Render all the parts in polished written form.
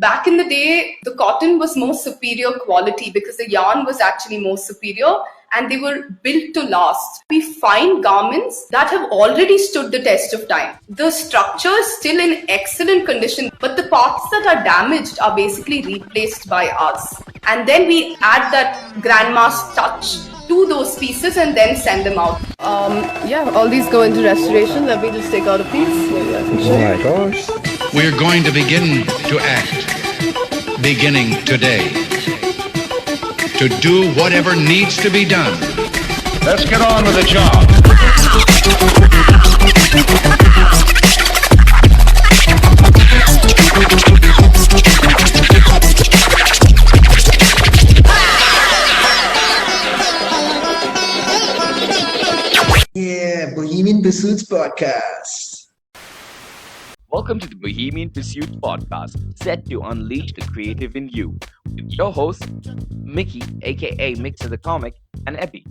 back in the day, the cotton was more superior quality because the yarn was actually more superior and they were built to last. We find garments that have already stood the test of time. The structure is still in excellent condition, but the parts that are damaged are basically replaced by us. And then we add that grandma's touch to those pieces and then send them out. All these go into restoration. Let me just take out a piece. Maybe I can show you. Oh my gosh. We're going to begin to act, beginning today, to do whatever needs to be done. Let's get on with the job. Yeah, Bohemian Pursuits podcast. Welcome to the Bohemian Pursuits podcast, set to unleash the creative in you, with your hosts, Mickey, aka Mix of the Comic, and Epi.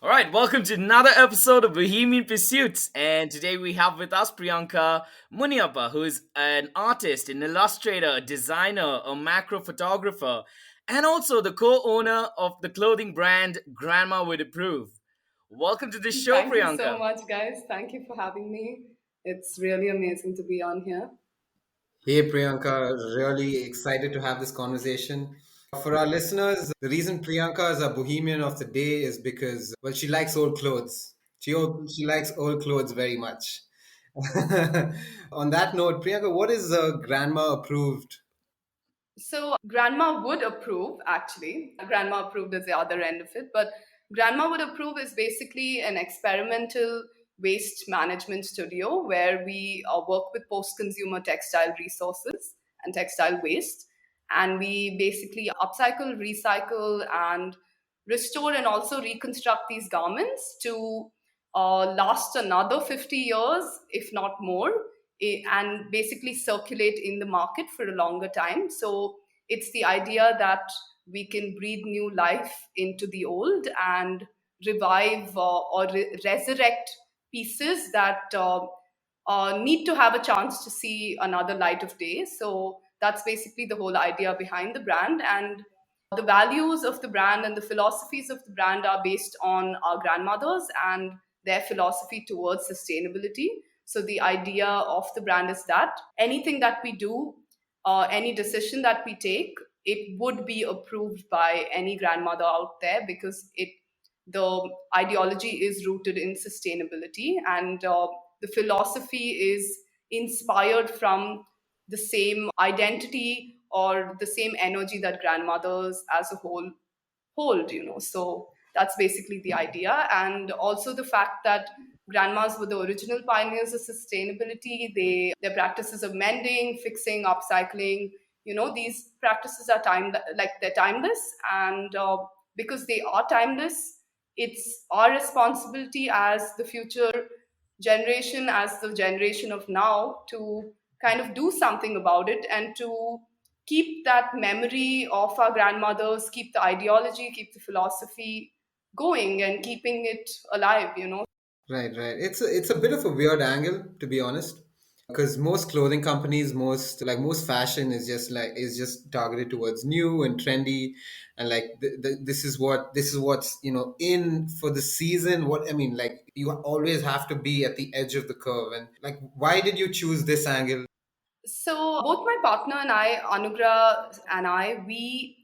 All right, welcome to another episode of Bohemian Pursuits, and today we have with us Priyanka Muniappa, who is an artist, an illustrator, a designer, a macro photographer, and also the co-owner of the clothing brand Grandma Would Approve. Welcome to the show, Priyanka. Thank you so much, guys. Thank you for having me. It's really amazing to be on here. Hey Priyanka, really excited to have this conversation. For our listeners, the reason Priyanka is a bohemian of the day is because, well, she likes old clothes. She likes old clothes very much. On that note, Priyanka, what is grandma approved? So, Grandma Would Approve, actually. Grandma Approved is the other end of it. But Grandma Would Approve is basically an experimental waste management studio where we work with post-consumer textile resources and textile waste. And we basically upcycle, recycle, and restore and also reconstruct these garments to last another 50 years, if not more, and basically circulate in the market for a longer time. So it's the idea that we can breathe new life into the old and revive or resurrect pieces that need to have a chance to see another light of day. So that's basically the whole idea behind the brand. And the values of the brand and the philosophies of the brand are based on our grandmothers and their philosophy towards sustainability. So the idea of the brand is that anything that we do, any decision that we take, it would be approved by any grandmother out there because the ideology is rooted in sustainability, and the philosophy is inspired from the same identity or the same energy that grandmothers as a whole hold. So that's basically the idea. And also the fact that grandmas were the original pioneers of sustainability. Their practices of mending, fixing, upcycling, these practices are they're timeless. And because they are timeless, it's our responsibility as the future generation, as the generation of now, to kind of do something about it and to keep that memory of our grandmothers, keep the ideology, keep the philosophy going and keeping it alive. Right. It's a bit of a weird angle, to be honest, because most clothing companies, most fashion is just targeted towards new and trendy, and this is what's in for the season. What I mean, like, you always have to be at the edge of the curve, and like, why did you choose this angle? So both my partner and I, Anugrah and I, we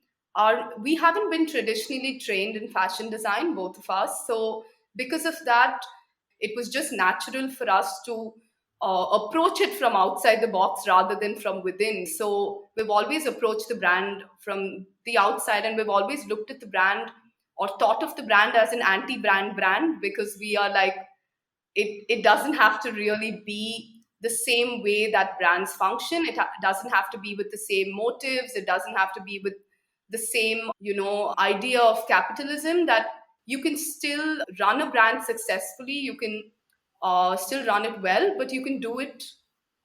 haven't been traditionally trained in fashion design, both of us. So because of that, it was just natural for us to approach it from outside the box rather than from within. So we've always approached the brand from the outside, and we've always looked at the brand or thought of the brand as an anti-brand brand, because we are like, it doesn't have to really be the same way that brands function. It doesn't have to be with the same motives. It doesn't have to be with the same, idea of capitalism. That you can still run a brand successfully. You can still run it well, but you can do it,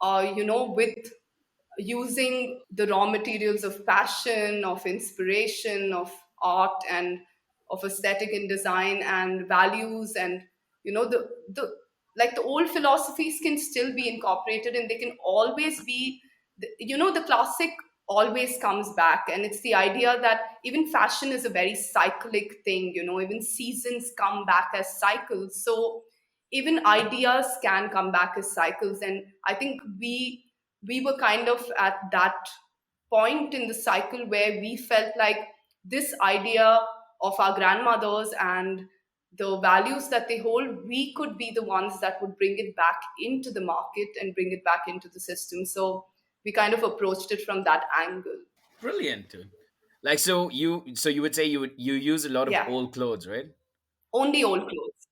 with using the raw materials of passion, of inspiration, of art, and of aesthetic and design and values, and the like the old philosophies can still be incorporated, and they can always be, the classic always comes back. And it's the idea that even fashion is a very cyclic thing, even seasons come back as cycles. So even ideas can come back as cycles. And I think we were kind of at that point in the cycle where we felt like this idea of our grandmothers and the values that they hold, we could be the ones that would bring it back into the market and bring it back into the system. So we kind of approached it from that angle. Brilliant, dude. Like, so you would say you use a lot of Yeah, old clothes, right? only old clothes.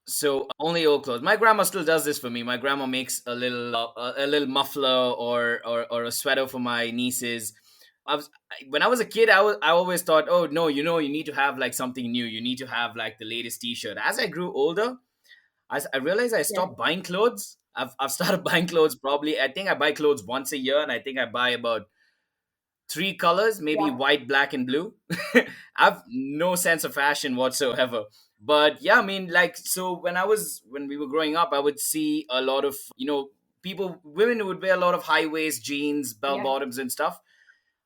So only old clothes. My grandma still does this for me. My grandma makes a little muffler or a sweater for my nieces. When I was a kid, I always thought, oh no, you need to have like something new. You need to have like the latest T-shirt. As I grew older, I realized I Yeah, stopped buying clothes. I've started buying clothes probably. I think I buy clothes once a year, and I think I buy about three colors, maybe yeah, white, black, and blue. I have no sense of fashion whatsoever. But yeah, I mean, like, so when we were growing up, I would see a lot of, women would wear a lot of high waist jeans, bell yeah. bottoms, and stuff.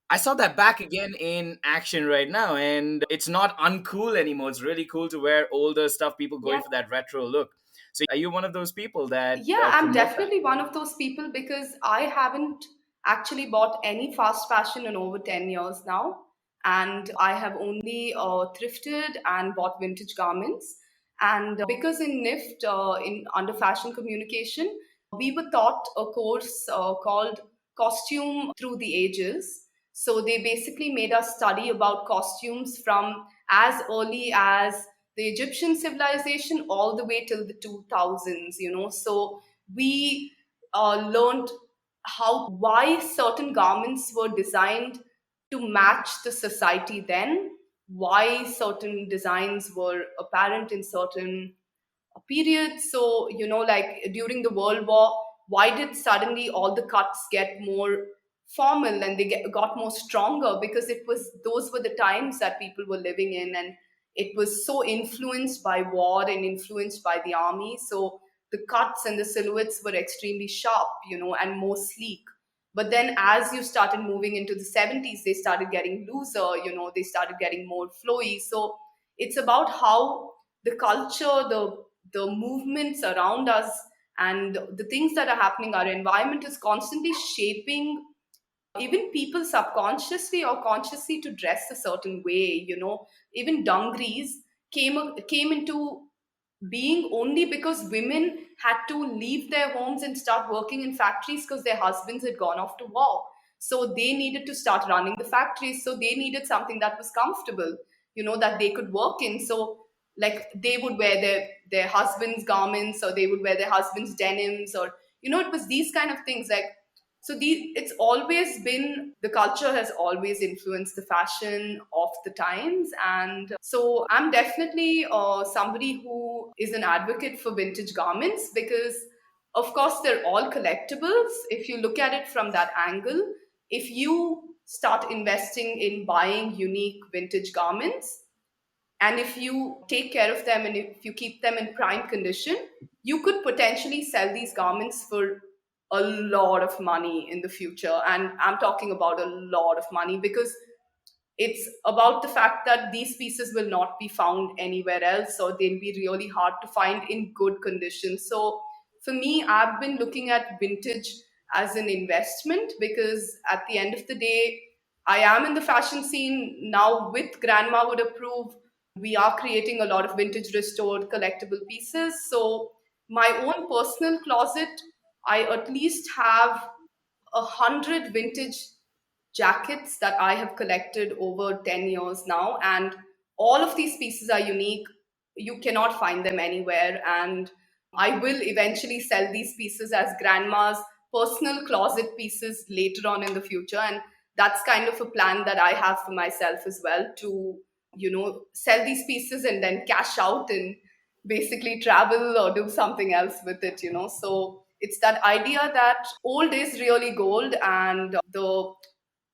I saw that back again in action right now, and it's not uncool anymore. It's really cool to wear older stuff. People Yeah. going for that retro look. So, are you one of those people that Yeah, I'm promote that? definitely one of those people because I haven't actually bought any fast fashion in over 10 years now. And I have only thrifted and bought vintage garments. And because in NIFT, in under fashion communication, we were taught a course called Costume Through the Ages. So they basically made us study about costumes from as early as the Egyptian civilization all the way till the 2000s, So we learned why certain garments were designed to match the society then, why certain designs were apparent in certain period. So, like during the World War, why did suddenly all the cuts get more formal and got more stronger? Because those were the times that people were living in, and it was so influenced by war and influenced by the army. So the cuts and the silhouettes were extremely sharp, and more sleek. But then as you started moving into the 70s, they started getting looser, they started getting more flowy. So it's about how the culture, the movements around us, and the things that are happening, our environment is constantly shaping even people subconsciously or consciously to dress a certain way. Even dungarees came into being only because women had to leave their homes and start working in factories because their husbands had gone off to war. So they needed to start running the factories. So they needed something that was comfortable, that they could work in. So like they would wear their husband's garments, or they would wear their husband's denims, or it was these kind of things. Like, so it's always been, the culture has always influenced the fashion of the times. And so I'm definitely somebody who is an advocate for vintage garments because, of course, they're all collectibles. If you look at it from that angle, if you start investing in buying unique vintage garments, and if you take care of them and if you keep them in prime condition, you could potentially sell these garments for a lot of money in the future. And I'm talking about a lot of money because it's about the fact that these pieces will not be found anywhere else, or they'll be really hard to find in good condition. So for me, I've been looking at vintage as an investment because at the end of the day, I am in the fashion scene now. With Grandma Would Approve, we are creating a lot of vintage restored collectible pieces. So my own personal closet, I at least have 100 vintage jackets that I have collected over 10 years now. And all of these pieces are unique. You cannot find them anywhere. And I will eventually sell these pieces as grandma's personal closet pieces later on in the future. And that's kind of a plan that I have for myself as well, to, sell these pieces and then cash out and basically travel or do something else with it, So it's that idea that old is really gold, and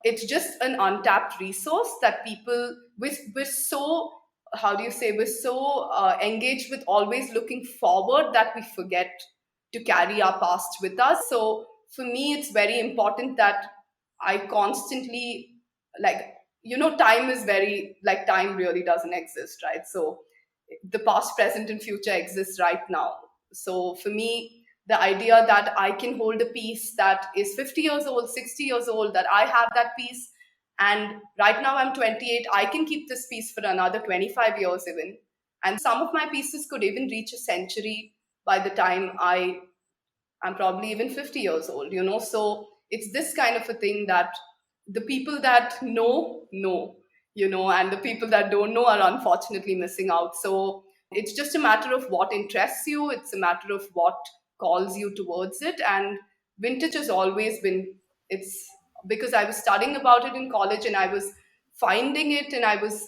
it's just an untapped resource that we're so how do you say, we're so engaged with always looking forward that we forget to carry our past with us. So for me, it's very important that I constantly, like, time is very, like, time really doesn't exist, right? So the past, present, and future exists right now. So for me, the idea that I can hold a piece that is 50 years old, 60 years old, that I have that piece, and right now I'm 28, I can keep this piece for another 25 years even. And some of my pieces could even reach a century by the time I'm probably even 50 years old. So it's this kind of a thing that the people that know, and the people that don't know are unfortunately missing out. So it's just a matter of what interests you, it's a matter of what calls you towards it. And vintage has always been, it's because I was studying about it in college, and I was finding it, and I was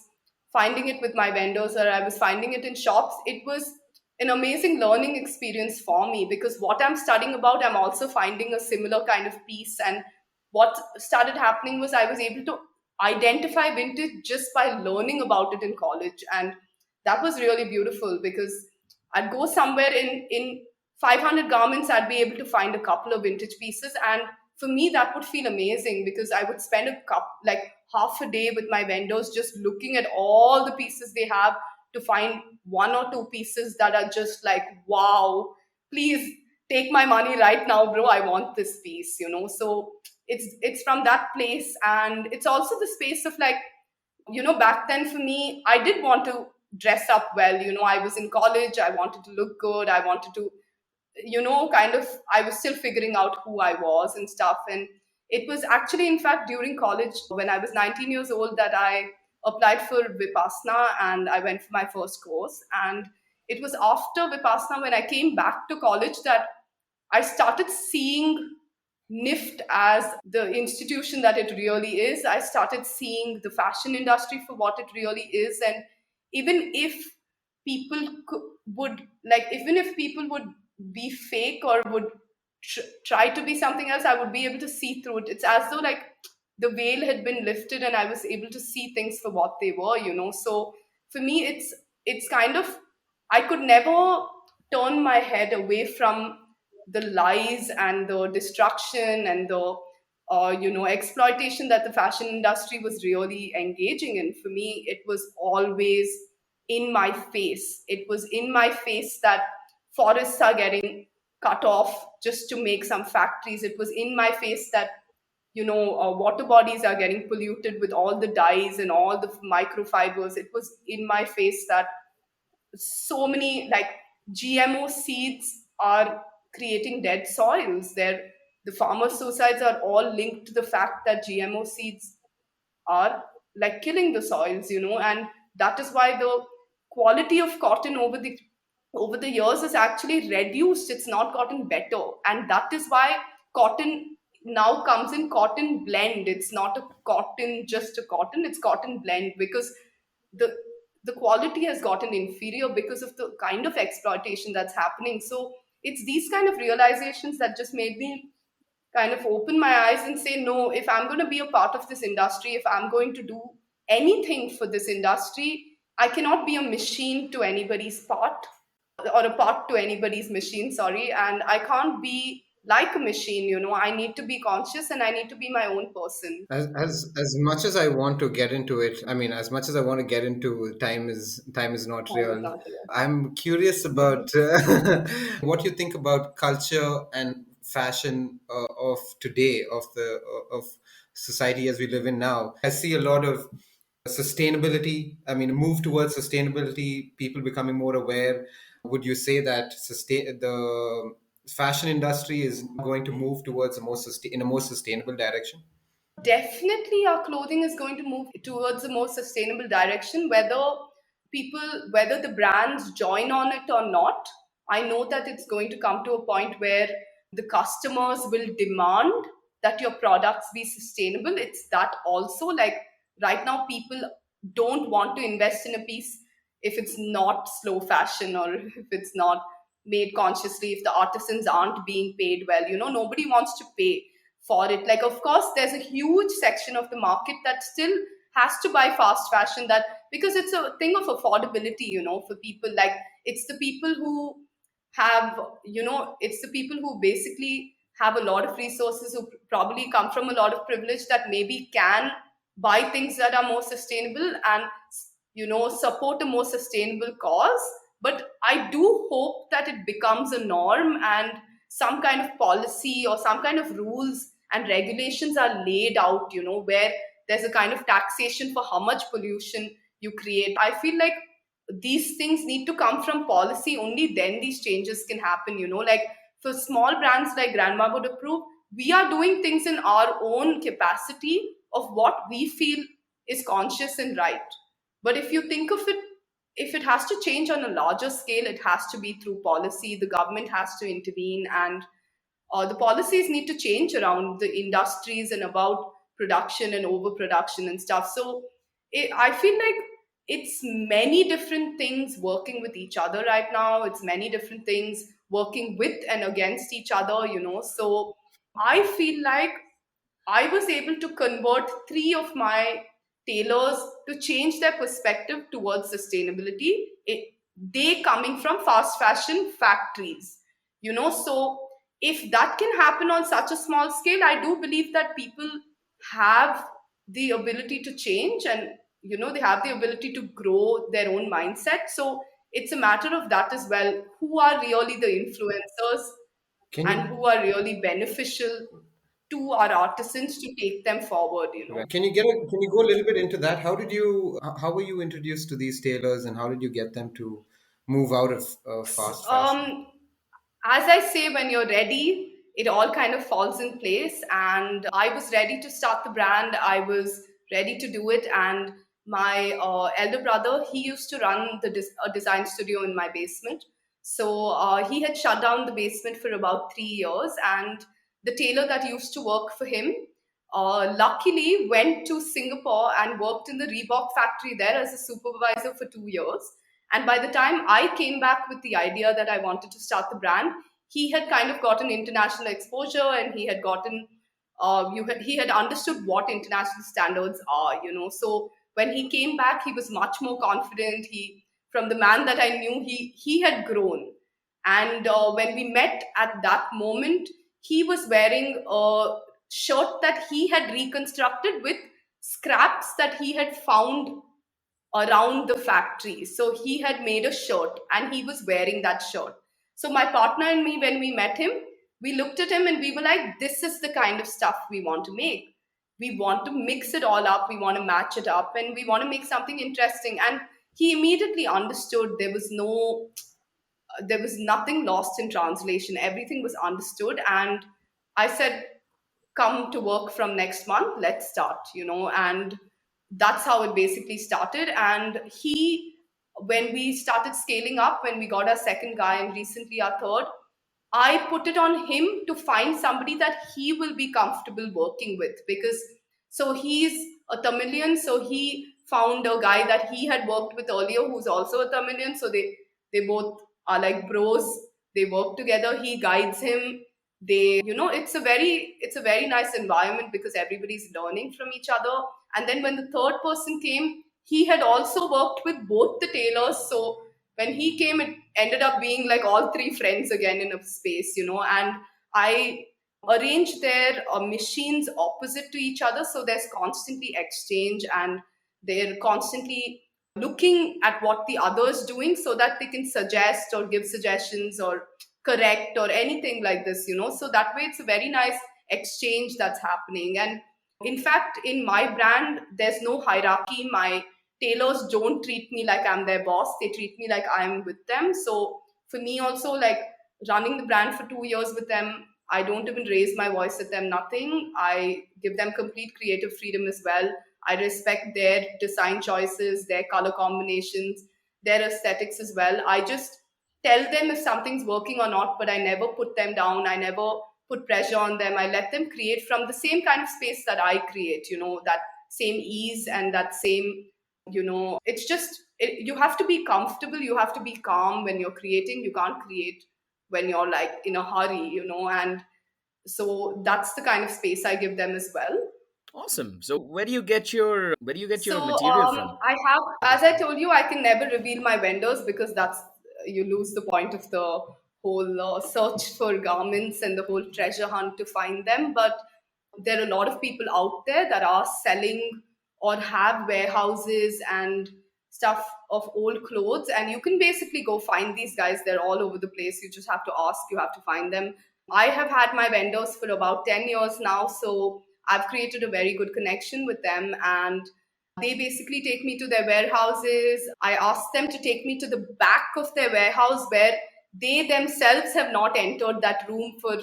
finding it with my vendors, or I was finding it in shops. It was an amazing learning experience for me, because what I'm studying about, I'm also finding a similar kind of piece. And what started happening was I was able to identify vintage just by learning about it in college. And that was really beautiful, because I'd go somewhere in 500 garments, I'd be able to find a couple of vintage pieces. And for me, that would feel amazing, because I would spend like half a day with my vendors just looking at all the pieces they have, to find one or two pieces that are just like, wow, please take my money right now, bro. I want this piece. So it's from that place. And it's also the space of, like, back then for me, I did want to dress up well. I was in college, I wanted to look good, I wanted to, kind of, I was still figuring out who I was and stuff. And it was actually, in fact, during college, when I was 19 years old, that I applied for Vipassana, and I went for my first course. And it was after Vipassana, when I came back to college, that I started seeing NIFT as the institution that it really is. I started seeing the fashion industry for what it really is. And even if people would, like, even if people would be fake, or would try to be something else, I would be able to see through it. It's as though, like, the veil had been lifted, and I was able to see things for what they were. So for me, it's kind of, I could never turn my head away from the lies and the destruction and the exploitation that the fashion industry was really engaging in. For me, it was always in my face. It was in my face that forests are getting cut off just to make some factories. It was in my face that water bodies are getting polluted with all the dyes and all the microfibers. It was in my face that so many, like, GMO seeds are creating dead soils. The farmer suicides are all linked to the fact that GMO seeds are, like, killing the soils. And that is why the quality of cotton over the years is actually reduced. It's not gotten better. And that is why cotton now comes in cotton blend. It's not a cotton, just a cotton, it's cotton blend, because the the quality has gotten inferior because of the kind of exploitation that's happening. So it's these kind of realizations that just made me kind of open my eyes and say, no, if I'm going to be a part of this industry, if I'm going to do anything for this industry, I cannot be a machine to anybody's part, or a part to anybody's machine, sorry. And I can't be like a machine. I need to be conscious, and I need to be my own person. As much as I want to get into it, I mean, as much as I want to get into, time is not Time is real. not here. I'm curious about what you think about culture and fashion of today, of society as we live in now. I see a lot of sustainability. I mean, a move towards sustainability, people becoming more aware. Would you say that the fashion industry is going to move towards in a more sustainable direction? Definitely, our clothing is going to move towards a more sustainable direction, whether the brands join on it or not. I know that it's going to come to a point where the customers will demand that your products be sustainable. It's that also, like, right now, people don't want to invest in a piece if it's not slow fashion, or if it's not made consciously, if the artisans aren't being paid well. Nobody wants to pay for it. Like, of course, there's a huge section of the market that still has to buy fast fashion, that because it's a thing of affordability, for people. Like, it's the people who have, it's the people who basically have a lot of resources, who probably come from a lot of privilege, that maybe can buy things that are more sustainable and, support a more sustainable cause. But I do hope that it becomes a norm, and some kind of policy or some kind of rules and regulations are laid out, where there's a kind of taxation for how much pollution you create. I feel like these things need to come from policy. Only then these changes can happen, like for small brands like Grandma would approve, we are doing things in our own capacity of what we feel is conscious and right. But if you think of it, if it has to change on a larger scale, it has to be through policy. The government has to intervene, and the policies need to change around the industries and about production and overproduction and stuff. So I feel like it's many different things working with each other right now. It's many different things working with and against each other, So I feel like I was able to convert three of my tailors to change their perspective towards sustainability. They coming from fast fashion factories, So if that can happen on such a small scale, I do believe that people have the ability to change, and they have the ability to grow their own mindset. So it's a matter of that as well. Who are really the influencers Can and you who are really beneficial to our artisans to take them forward. right. Can you go a little bit into that? How were you introduced to these tailors, and how did you get them to move out of fast fashion? Um, as I say, when you're ready, it all kind of falls in place. And I was ready to start the brand. I was ready to do it. And my elder brother, he used to run a design studio in my basement. So he had shut down the basement for about 3 years. And the tailor that used to work for him, luckily went to Singapore and worked in the Reebok factory there as a supervisor for 2 years. And by the time I came back with the idea that I wanted to start the brand, he had kind of gotten international exposure, and he had gotten, he had understood what international standards are, So when he came back, he was much more confident. From the man that I knew, he had grown. And when we met at that moment, he was wearing a shirt that he had reconstructed with scraps that he had found around the factory. So he had made a shirt and he was wearing that shirt. So my partner and me, when we met him, we looked at him and we were like, this is the kind of stuff we want to make. We want to mix it all up, we want to match it up, and we want to make something interesting. And he immediately understood. There was nothing lost in translation. Everything was understood. And I said, come to work from next month, let's start, and that's how it basically started. And when we started scaling up, when we got our second guy and recently our third, I put it on him to find somebody that he will be comfortable working with, because so he's a Tamilian, so he found a guy that he had worked with earlier who's also a Tamilian. So they both are like bros. They work together. He guides him. It's a very nice environment because everybody's learning from each other. And then when the third person came, he had also worked with both the tailors. So when he came, it ended up being like all three friends again in a space, and I arranged their machines opposite to each other, so there's constantly exchange, and they're constantly looking at what the other is doing so that they can suggest or give suggestions or correct or anything like this, so that way it's a very nice exchange that's happening. And in fact, in my brand, there's no hierarchy. My tailors don't treat me like I'm their boss. They treat me like I'm with them. So for me also, like running the brand for 2 years with them, I don't even raise my voice at them, nothing. I give them complete creative freedom as well. I respect their design choices, their color combinations, their aesthetics as well. I just tell them if something's working or not, but I never put them down. I never put pressure on them. I let them create from the same kind of space that I create, that same ease and that same, it's just, you have to be comfortable. You have to be calm when you're creating. You can't create when you're like in a hurry, and so that's the kind of space I give them as well. Awesome. So where do you get your So material from? I have, as I told you, I can never reveal my vendors because that's you lose the point of the whole search for garments and the whole treasure hunt to find them. But there are a lot of people out there that are selling or have warehouses and stuff of old clothes, and you can basically go find these guys. They're all over the place. You just have to ask. You have to find them. I have had my vendors for about 10 years now, so I've created a very good connection with them, and they basically take me to their warehouses. I ask them to take me to the back of their warehouse where they themselves have not entered that room for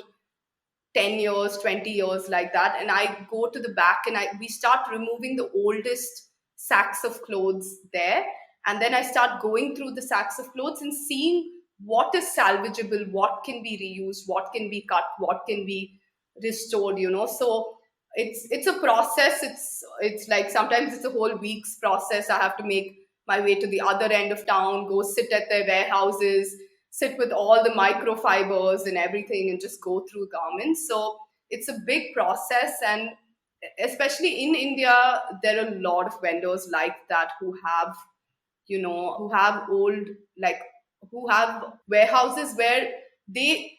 10 years, 20 years, like that. And I go to the back and we start removing the oldest sacks of clothes there. And then I start going through the sacks of clothes and seeing what is salvageable, what can be reused, what can be cut, what can be restored. So it's a process. It's like sometimes it's a whole week's process. I have to make my way to the other end of town, go sit at their warehouses, sit with all the microfibers and everything, and just go through garments. So it's a big process, and especially in India, there are a lot of vendors like that who have old, like, who have warehouses where they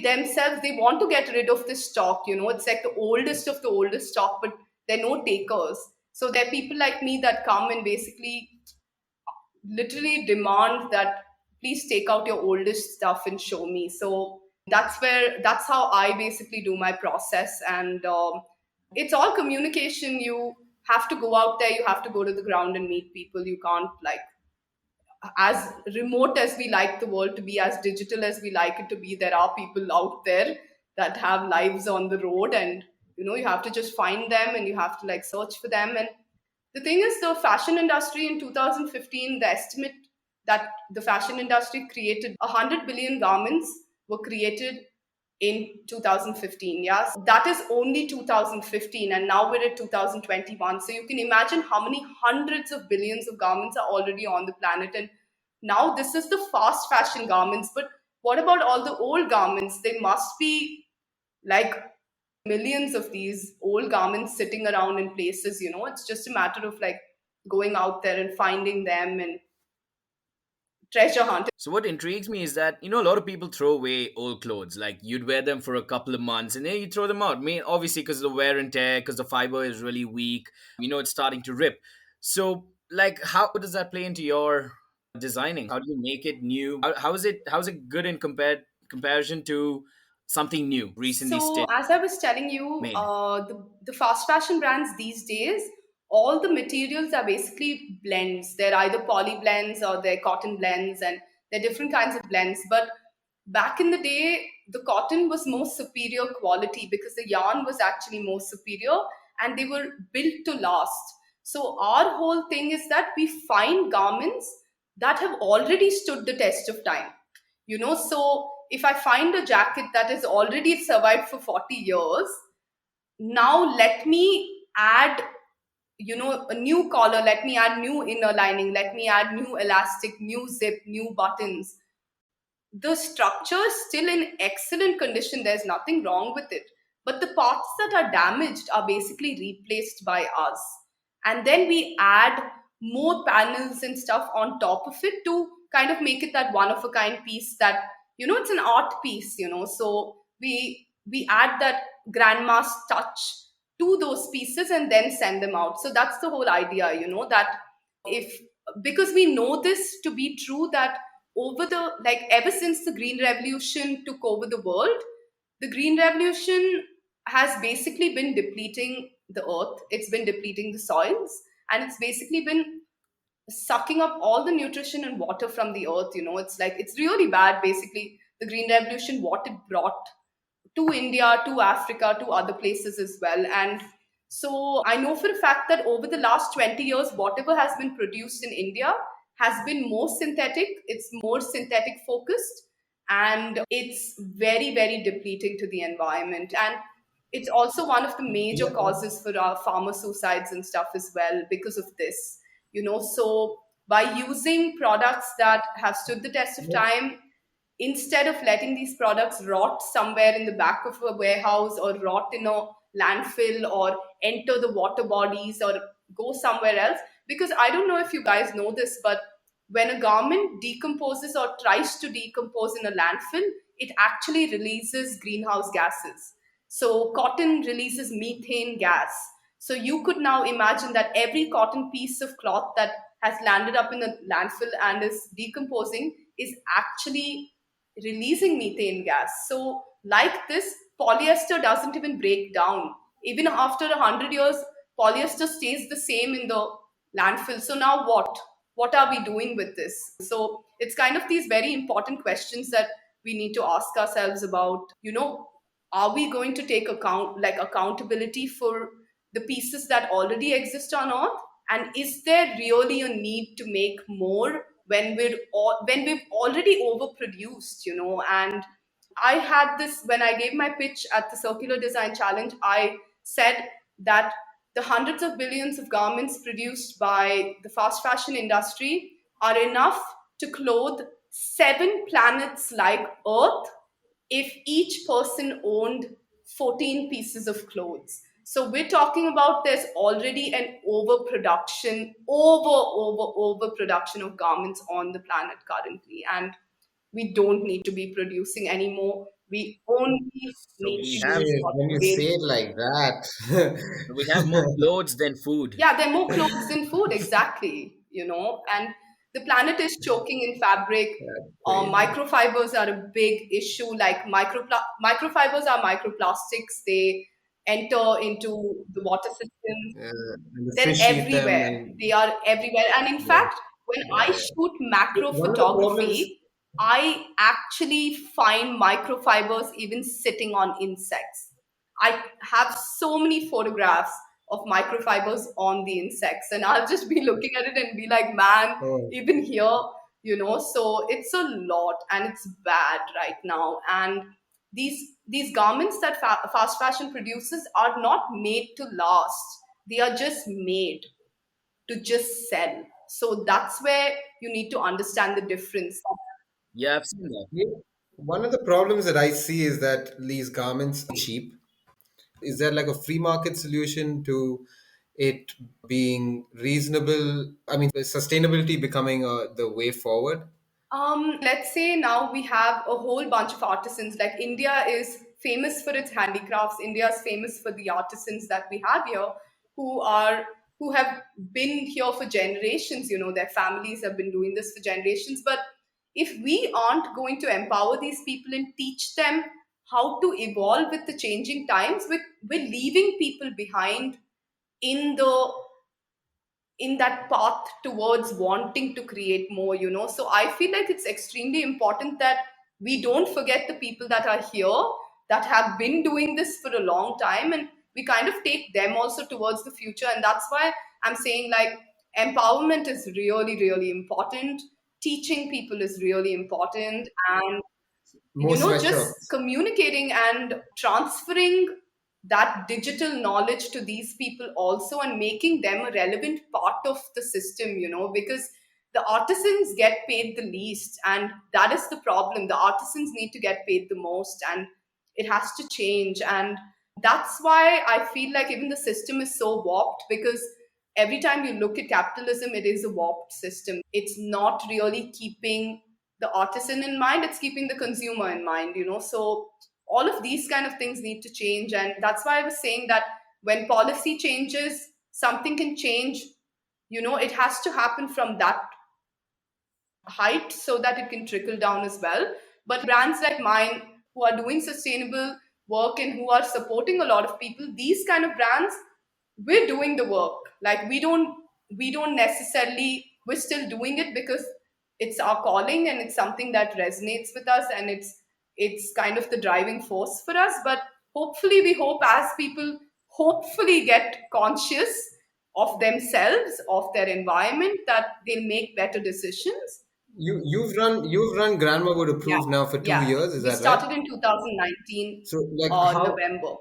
themselves, they want to get rid of this stock. It's like the oldest of the oldest stock, but there are no takers. So there are people like me that come and basically literally demand that please take out your oldest stuff and show me. So that's how I basically do my process. And it's all communication. You have to go out there, you have to go to the ground and meet people. You can't, like, as remote as we like the world to be, as digital as we like it to be, there are people out there that have lives on the road, and you have to just find them and you have to, like, search for them. And the thing is, the fashion industry in 2015, the estimate that the fashion industry created 100 billion garments were created in 2015. Yes, that is only 2015, and now we're at 2021. So you can imagine how many hundreds of billions of garments are already on the planet. And now this is the fast fashion garments. But what about all the old garments? They must be, like, millions of these old garments sitting around in places. It's just a matter of, like, going out there and finding them and treasure hunting. So what intrigues me is that a lot of people throw away old clothes. Like you'd wear them for a couple of months and then you throw them out. I mean, obviously because of the wear and tear, because the fiber is really weak. It's starting to rip. So like, how does that play into your designing? How do you make it new? How is it good in comparison to something new, recently So, stitched, as I was telling you, made? the fast fashion brands these days, all the materials are basically blends. They're either poly blends or they're cotton blends, and they're different kinds of blends. But back in the day, the cotton was more superior quality because the yarn was actually more superior and they were built to last. So, our whole thing is that we find garments that have already stood the test of time. So if I find a jacket that has already survived for 40 years, now let me add a new collar, let me add new inner lining, let me add new elastic, new zip, new buttons. The structure is still in excellent condition. There's nothing wrong with it. But the parts that are damaged are basically replaced by us. And then we add more panels and stuff on top of it to kind of make it that one of a kind piece that, it's an art piece. So we add that grandma's touch to those pieces and then send them out. So that's the whole idea, that if because we know this to be true, that over the, like, ever since the green revolution took over the world, the green revolution has basically been depleting the earth, it's been depleting the soils, and it's basically been sucking up all the nutrition and water from the earth. It's like, it's really bad, basically, the green revolution, what it brought to India, to Africa, to other places as well. And so I know for a fact that over the last 20 years, whatever has been produced in India has been more synthetic, it's more synthetic focused, and it's very, very depleting to the environment. And it's also one of the major Yeah. causes for our farmer suicides and stuff as well because of this. So by using products that have stood the test of time, instead of letting these products rot somewhere in the back of a warehouse or rot in a landfill or enter the water bodies or go somewhere else. Because I don't know if you guys know this, but when a garment decomposes or tries to decompose in a landfill, it actually releases greenhouse gases. So cotton releases methane gas. So you could now imagine that every cotton piece of cloth that has landed up in a landfill and is decomposing is actually releasing methane gas. So, like this, polyester doesn't even break down. Even after 100 years, polyester stays the same in the landfill. So, now what? What are we doing with this? So, it's kind of these very important questions that we need to ask ourselves about, are we going to take accountability for the pieces that already exist on earth, and is there really a need to make more when we've already overproduced, and I had this when I gave my pitch at the Circular Design Challenge. I said that the hundreds of billions of garments produced by the fast fashion industry are enough to clothe 7 planets like Earth if each person owned 14 pieces of clothes. So we're talking about there's already an overproduction of garments on the planet currently. And we don't need to be producing anymore. We only So need we to have use Shit, what when you say it like we have more that. clothes than food. Yeah, they're more clothes than food, exactly, and the planet is choking in fabric. Crazy. Microfibers are a big issue. Like microfibers are microplastics. They enter into the water systems. And the They're fish eat them, everywhere. and They are everywhere. And in yeah, fact, when yeah, I yeah. shoot macro One of the problems. photography, I actually find microfibers even sitting on insects. I have so many photographs of microfibers on the insects, and I'll just be looking at it and be like, man, Oh, even here, so it's a lot and it's bad right now. And these garments that fast fashion produces are not made to last. They are just made to just sell. So that's where you need to understand the difference. Yeah, I've seen that. yeah. One of the problems that I see is that these garments are cheap. Is there like a free market solution to it being reasonable? I mean, sustainability becoming the way forward. Let's say now we have a whole bunch of artisans. Like India is famous for its handicrafts. India is famous for the artisans that we have here, who are who have been here for generations. Their families have been doing this for generations. But if we aren't going to empower these people and teach them how to evolve with the changing times, we're leaving people behind in the in that path towards wanting to create more. So I feel like it's extremely important that we don't forget the people that are here, that have been doing this for a long time, and we kind of take them also towards the future. And that's why I'm saying, like, empowerment is really really important. Teaching people is really important. And More just sweatshops. communicating and transferring that digital knowledge to these people also, and making them a relevant part of the system, because the artisans get paid the least, and that is the problem. The artisans need to get paid the most, and it has to change. And that's why I feel like even the system is so warped, because every time you look at capitalism, it is a warped system. It's not really keeping the artisan in mind, it's keeping the consumer in mind. So all of these kind of things need to change. And that's why I was saying that when policy changes, something can change. It has to happen from that height so that it can trickle down as well. But brands like mine, who are doing sustainable work and who are supporting a lot of people, these kind of brands, we're doing the work. Like, we don't necessarily, we're still doing it because it's our calling and it's something that resonates with us, and it's kind of the driving force for us. But hopefully, we hope, as people hopefully get conscious of themselves, of their environment, that they'll make better decisions. You've run Grandma Would Yeah, Approve now for two yeah. years. Is We that right? started in 2019, So like how November.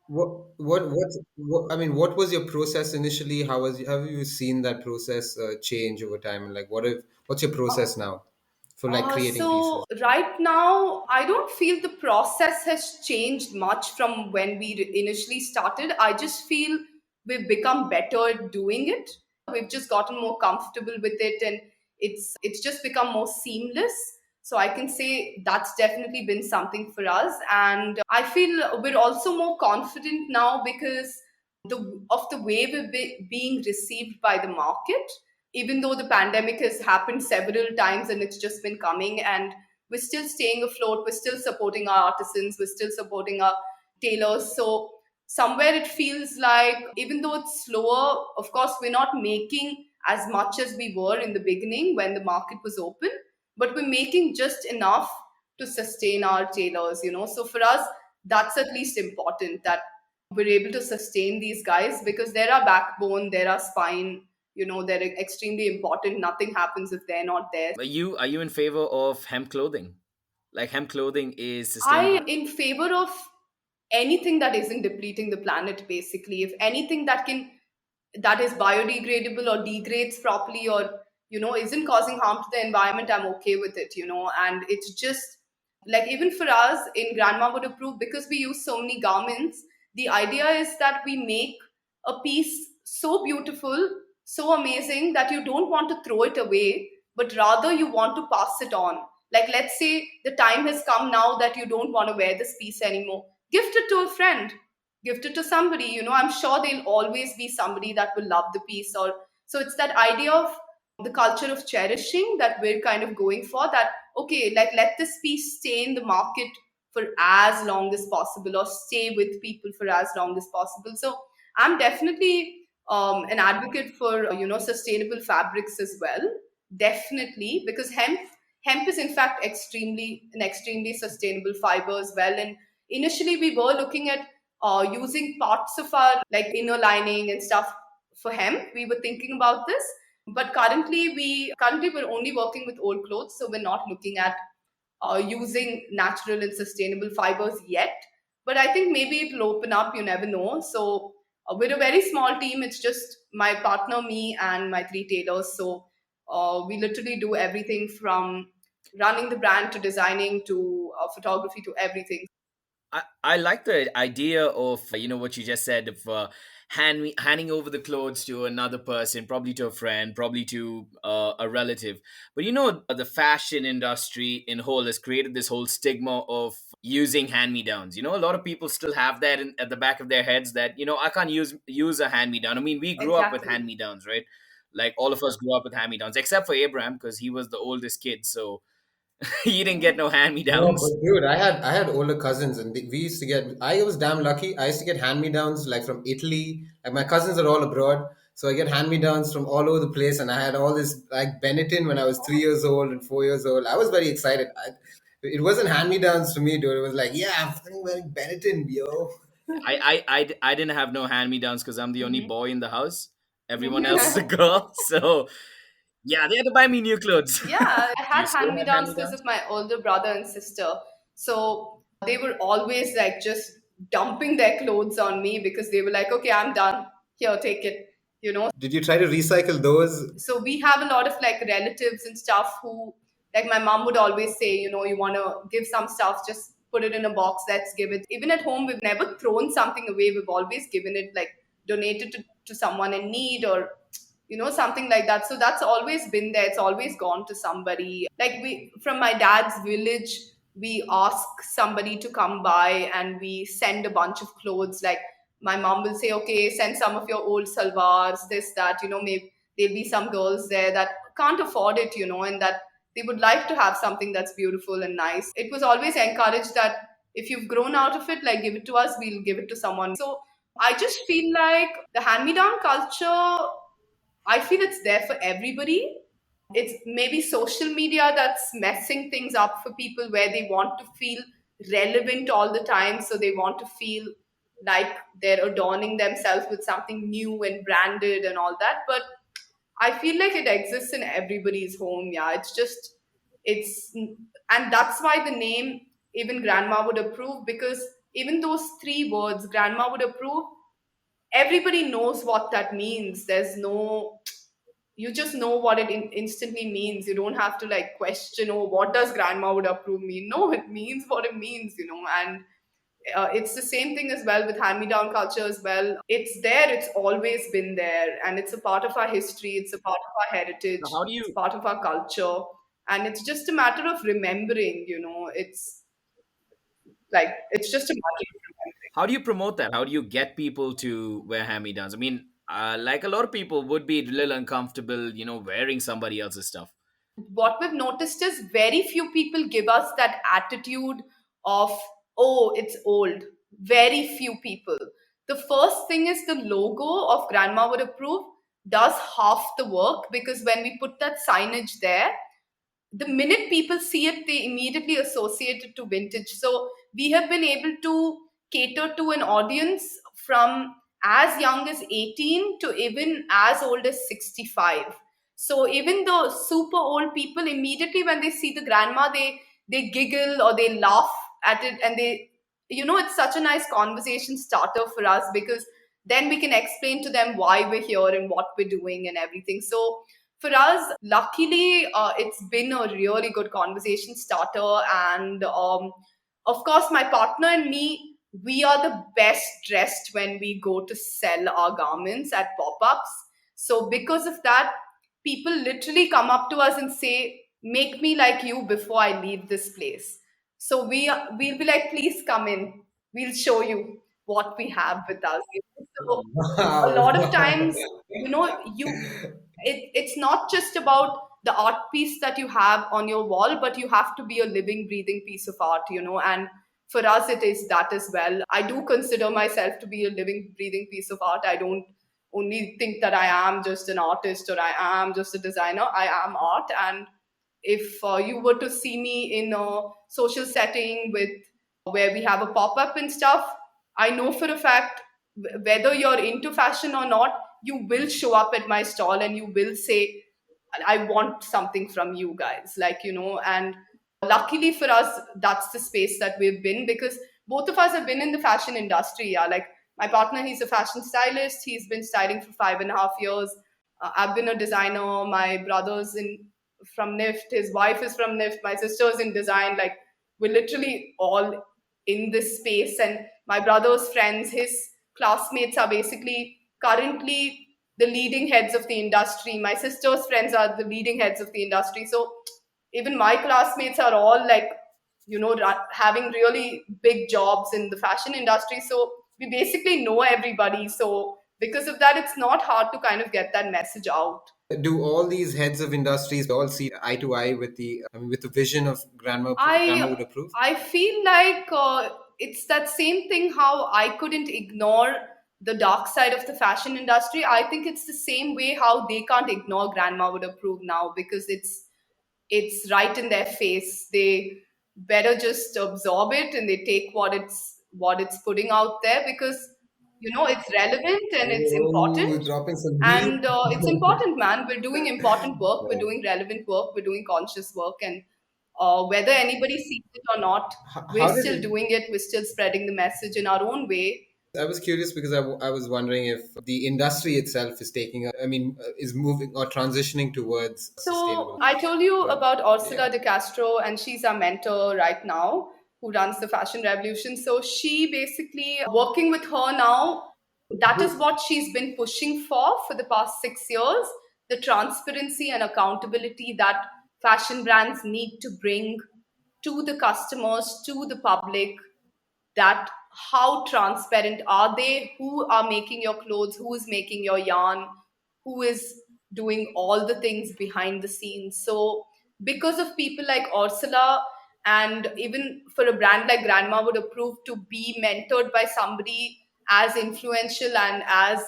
what I mean, what was your process initially? How was have you seen that process change over time? And like what's your process now for like creating So pieces? right now, I don't feel the process has changed much from when we initially started. I just feel we've become better at doing it. We've just gotten more comfortable with it, and it's just become more seamless. So I can say that's definitely been something for us, and I feel we're also more confident now because the way we're being received by the market, even though the pandemic has happened several times and it's just been coming, and we're still staying afloat, we're still supporting our artisans, we're still supporting our tailors. So somewhere it feels like even though it's slower, of course we're not making as much as we were in the beginning when the market was open, but we're making just enough to sustain our tailors. So for us, that's at least important, that we're able to sustain these guys because they're our backbone, they're our spine. They're extremely important. Nothing happens if they're not there. Are you in favor of hemp clothing? Like hemp clothing is I sustainable. in favor of anything that isn't depleting the planet, basically. If anything that is biodegradable or degrades properly, or isn't causing harm to the environment, I'm okay with it. And it's just like, even for us in Grandma Would Approve, because we use so many garments, the idea is that we make a piece so beautiful, so amazing, that you don't want to throw it away, but rather you want to pass it on. Like, let's say the time has come now that you don't want to wear this piece anymore, gift it to a friend, gift it to somebody. I'm sure there'll always be somebody that will love the piece. Or so it's that idea of the culture of cherishing that we're kind of going for, that okay, like, let this piece stay in the market for as long as possible, or stay with people for as long as possible. So I'm definitely an advocate for sustainable fabrics as well, definitely, because hemp is in fact extremely sustainable fiber as well. And initially we were looking at using parts of our like inner lining and stuff for hemp. We were thinking about this, but currently we're only working with old clothes, so we're not looking at using natural and sustainable fibers yet. But I think maybe it'll open up. You never know. So we're a very small team. It's just my partner, me, and my three tailors. So we literally do everything from running the brand to designing to photography to everything. I like the idea of what you just said of handing over the clothes to another person, probably to a friend, probably to a relative. But the fashion industry in whole has created this whole stigma of using hand-me-downs. A lot of people still have that at the back of their heads that I can't use a hand-me-down. I mean, we grew up with Exactly. hand-me-downs, right? Like all of us grew up with hand-me-downs, except for Abraham because he was the oldest kid, so he didn't get no No, but hand-me-downs. dude, I had older cousins, and we used to get. I was damn lucky. I used to get hand me downs like from Italy. Like my cousins are all abroad, so I get hand me downs from all over the place. And I had all this like Benetton when I was 3 years old and 4 years old. I was very excited. It wasn't hand me downs for me, dude. It was like, yeah, I'm fucking wearing Benetton, yo. I didn't have no hand me downs because I'm the only Mhm. boy in the house. Everyone else is a girl. So yeah, they had to buy me new clothes. Yeah, I Do you had still hand me have hand downs me because downs? of my older brother and sister. So they were always like just dumping their clothes on me because they were like, okay, I'm done. Here, take it. Did you try to recycle those? So we have a lot of like relatives and stuff who, like, my mom would always say, you want to give some stuff, just put it in a box, let's give it. Even at home, we've never thrown something away. We've always given it, like, donated to someone in need, or something like that. So that's always been there. It's always gone to somebody. Like, we, from my dad's village, we ask somebody to come by and we send a bunch of clothes. Like, my mom will say, okay, send some of your old salwars, this, that, maybe there'll be some girls there that can't afford it, and that they would like to have something that's beautiful and nice. It was always encouraged that if you've grown out of it, like, give it to us, we'll give it to someone. So I just feel like the hand me down culture, I feel it's there for everybody. It's maybe social media that's messing things up for people, where they want to feel relevant all the time. So they want to feel like they're adorning themselves with something new and branded and all that. But I feel like it exists in everybody's home. Yeah, and that's why the name, even Grandma Would Approve, because even those three words, Grandma Would Approve, everybody knows what that means. There's no you just know what it instantly means. You don't have to like question, oh, what does grandma would approve mean? No, it means what it means, and it's the same thing as well with hand me down culture as well. It's there, it's always been there, and it's a part of our history, it's a part of our So heritage, how do it's you part of our culture. And it's just a matter of remembering, it's like, it's just a matter of remembering. how do you promote that? How do you get people to wear hand-me-downs? I mean, like a lot of people would be a little uncomfortable, wearing somebody else's stuff. What we've noticed is very few people give us that attitude of, oh, it's old. Very few people. The first thing is the logo of Grandma Would Approve does half the work, because when we put that signage there, the minute people see it, they immediately associate it to vintage. So we have been able to cater to an audience from as young as 18 to even as old as 65. So even the super old people, immediately when they see the grandma, they giggle or they laugh at it, and it's such a nice conversation starter for us, because then we can explain to them why we're here and what we're doing and everything. So for us, luckily, it's been a really good conversation starter. And of course, my partner and me, we are the best dressed when we go to sell our garments at pop ups. So, because of that, people literally come up to us and say, make me like you before I leave this place. So, we'll be like, please come in. We'll show you what we have with us. So, a Wow. lot of times, it's not just about the art piece that you have on your wall, but you have to be a living breathing piece of art, and for us it is that as well. I do consider myself to be a living breathing piece of art. I don't only think that I am just an artist or I am just a designer. I am art. And if you were to see me in a social setting with where we have a pop-up and stuff, I know for a fact, whether you're into fashion or not, you will show up at my stall and you will say, I want something from you guys, and luckily for us, that's the space that we've been, because both of us have been in the fashion industry. Yeah, like my partner, he's a fashion stylist. He's been styling for 5.5 years. I've been a designer. My brother's in from NIFT. His wife is from NIFT. My sister's in design. Like, we're literally all in this space. And my brother's friends, his classmates are basically currently the leading heads of the industry. My sister's friends are the leading heads of the industry. So even my classmates are all like, having really big jobs in the fashion industry. So we basically know everybody. So because of that, it's not hard to kind of get that message out. Do all these heads of industries all see eye to eye with with the vision of grandma I would approve? I feel like it's that same thing how I couldn't ignore the dark side of the fashion industry. I think it's the same way how they can't ignore Grandma Would Approve now, because it's right in their face. They better just absorb it and they take what it's putting out there, because it's relevant and it's Oh, important. dropping some heat. And it's important, man. We're doing important work, we're Right. doing relevant work, we're doing conscious work. And whether anybody sees it or not, we're How did still it? doing it. We're still spreading the message in our own way. I was curious because I was wondering if the industry itself is is moving or transitioning towards So sustainability. I told you But about yeah. Ursula de Castro, and she's our mentor right now, who runs the Fashion Revolution. So she basically, working with her now, that is what she's been pushing for the past 6 years, the transparency and accountability that fashion brands need to bring to the customers, to the public, that how transparent are they, who are making your clothes, who is making your yarn, who is doing all the things behind the scenes. So because of people like Ursula, and even for a brand like Grandma Would Approve to be mentored by somebody as influential and as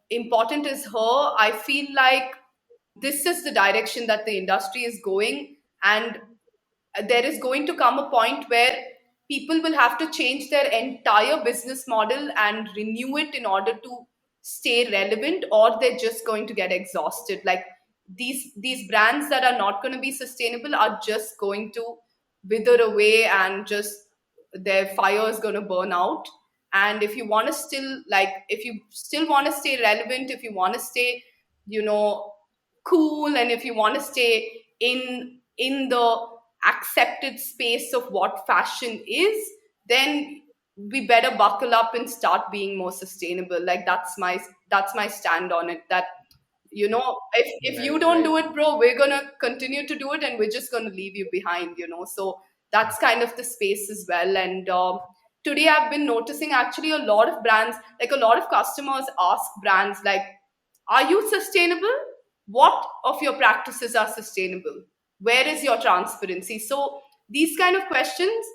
important as her, I feel like this is the direction that the industry is going. And there is going to come a point where people will have to change their entire business model and renew it in order to stay relevant, or they're just going to get exhausted. Like, these brands that are not going to be sustainable are just going to wither away, and just their fire is going to burn out. And if you want to still, like, if you still want to stay relevant, if you want to stay, you know cool and if you want to stay in the accepted space of what fashion is, then we better buckle up and start being more sustainable. Like that's my stand on it. That if you Right, don't right. do it, bro, we're gonna continue to do it and we're just gonna leave you behind. So that's kind of the space as well. And today I've been noticing actually a lot of brands, like a lot of customers ask brands like, are you sustainable? What of your practices are sustainable? Where is your transparency? So these kind of questions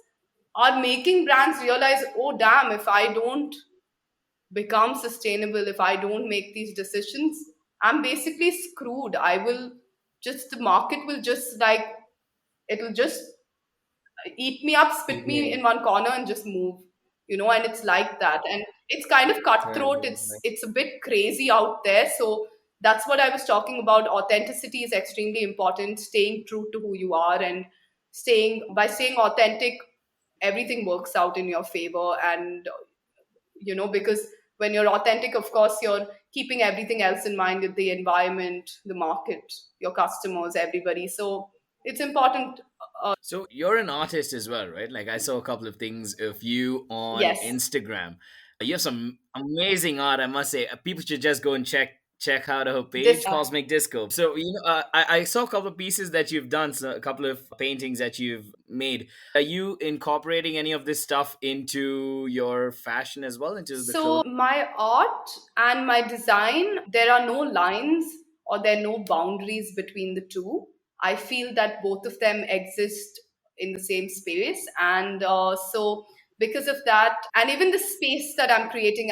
are making brands realize, oh damn, if I don't become sustainable, if I don't make these decisions, I'm basically screwed. The market will just like, it'll just eat me up, spit me in Mhm. one corner and just move. And it's like that. And it's kind of Right, cutthroat. right, It's right. it's a bit crazy out there. So that's what I was talking about. Authenticity is extremely important, staying true to who you are, and staying authentic, everything works out in your favor. And because when you're authentic, of course you're keeping everything else in mind, the environment, the market, your customers, everybody. So it's important. So you're an artist as well, right? Like I saw a couple of things of you on Yes. Instagram. You have some amazing art, I must say. People should just go and check out her This page, Cosmic Disco. So I saw a couple of pieces that you've done, so a couple of paintings that you've made. Are you incorporating any of this stuff into your fashion as well, into the So clothing? my art and my design, there are no lines or there are no boundaries between the two. I feel that both of them exist in the same space. And so because of that, and even the space that I'm creating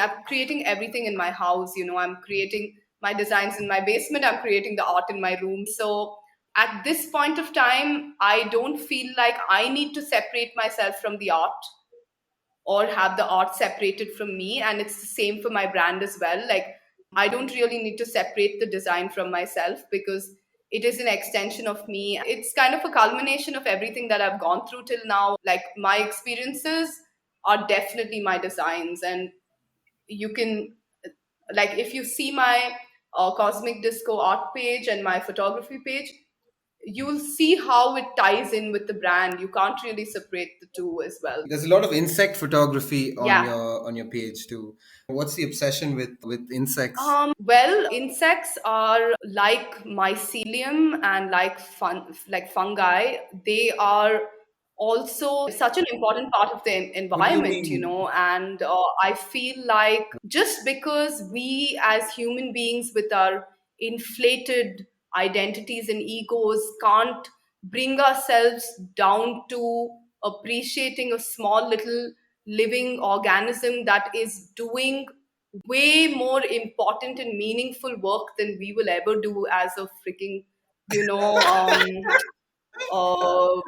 everything in my house. I'm creating my designs in my basement, I'm creating the art in my room. So at this point of time, I don't feel like I need to separate myself from the art or have the art separated from me. And it's the same for my brand as well. Like, I don't really need to separate the design from myself because it is an extension of me. It's kind of a culmination of everything that I've gone through till now. Like, my experiences are definitely my designs. And you can, like, if you see my Cosmic Disco art page and my photography page, you'll see how it ties in with the brand. You can't really separate the two as well. There's a lot of insect photography on Yeah. your page too. What's the obsession with insects? Well, insects are like mycelium and like fungi. They are also such an important part of the What do you environment, mean? and I feel like just because we as human beings with our inflated identities and egos can't bring ourselves down to appreciating a small little living organism that is doing way more important and meaningful work than we will ever do as a freaking, you know,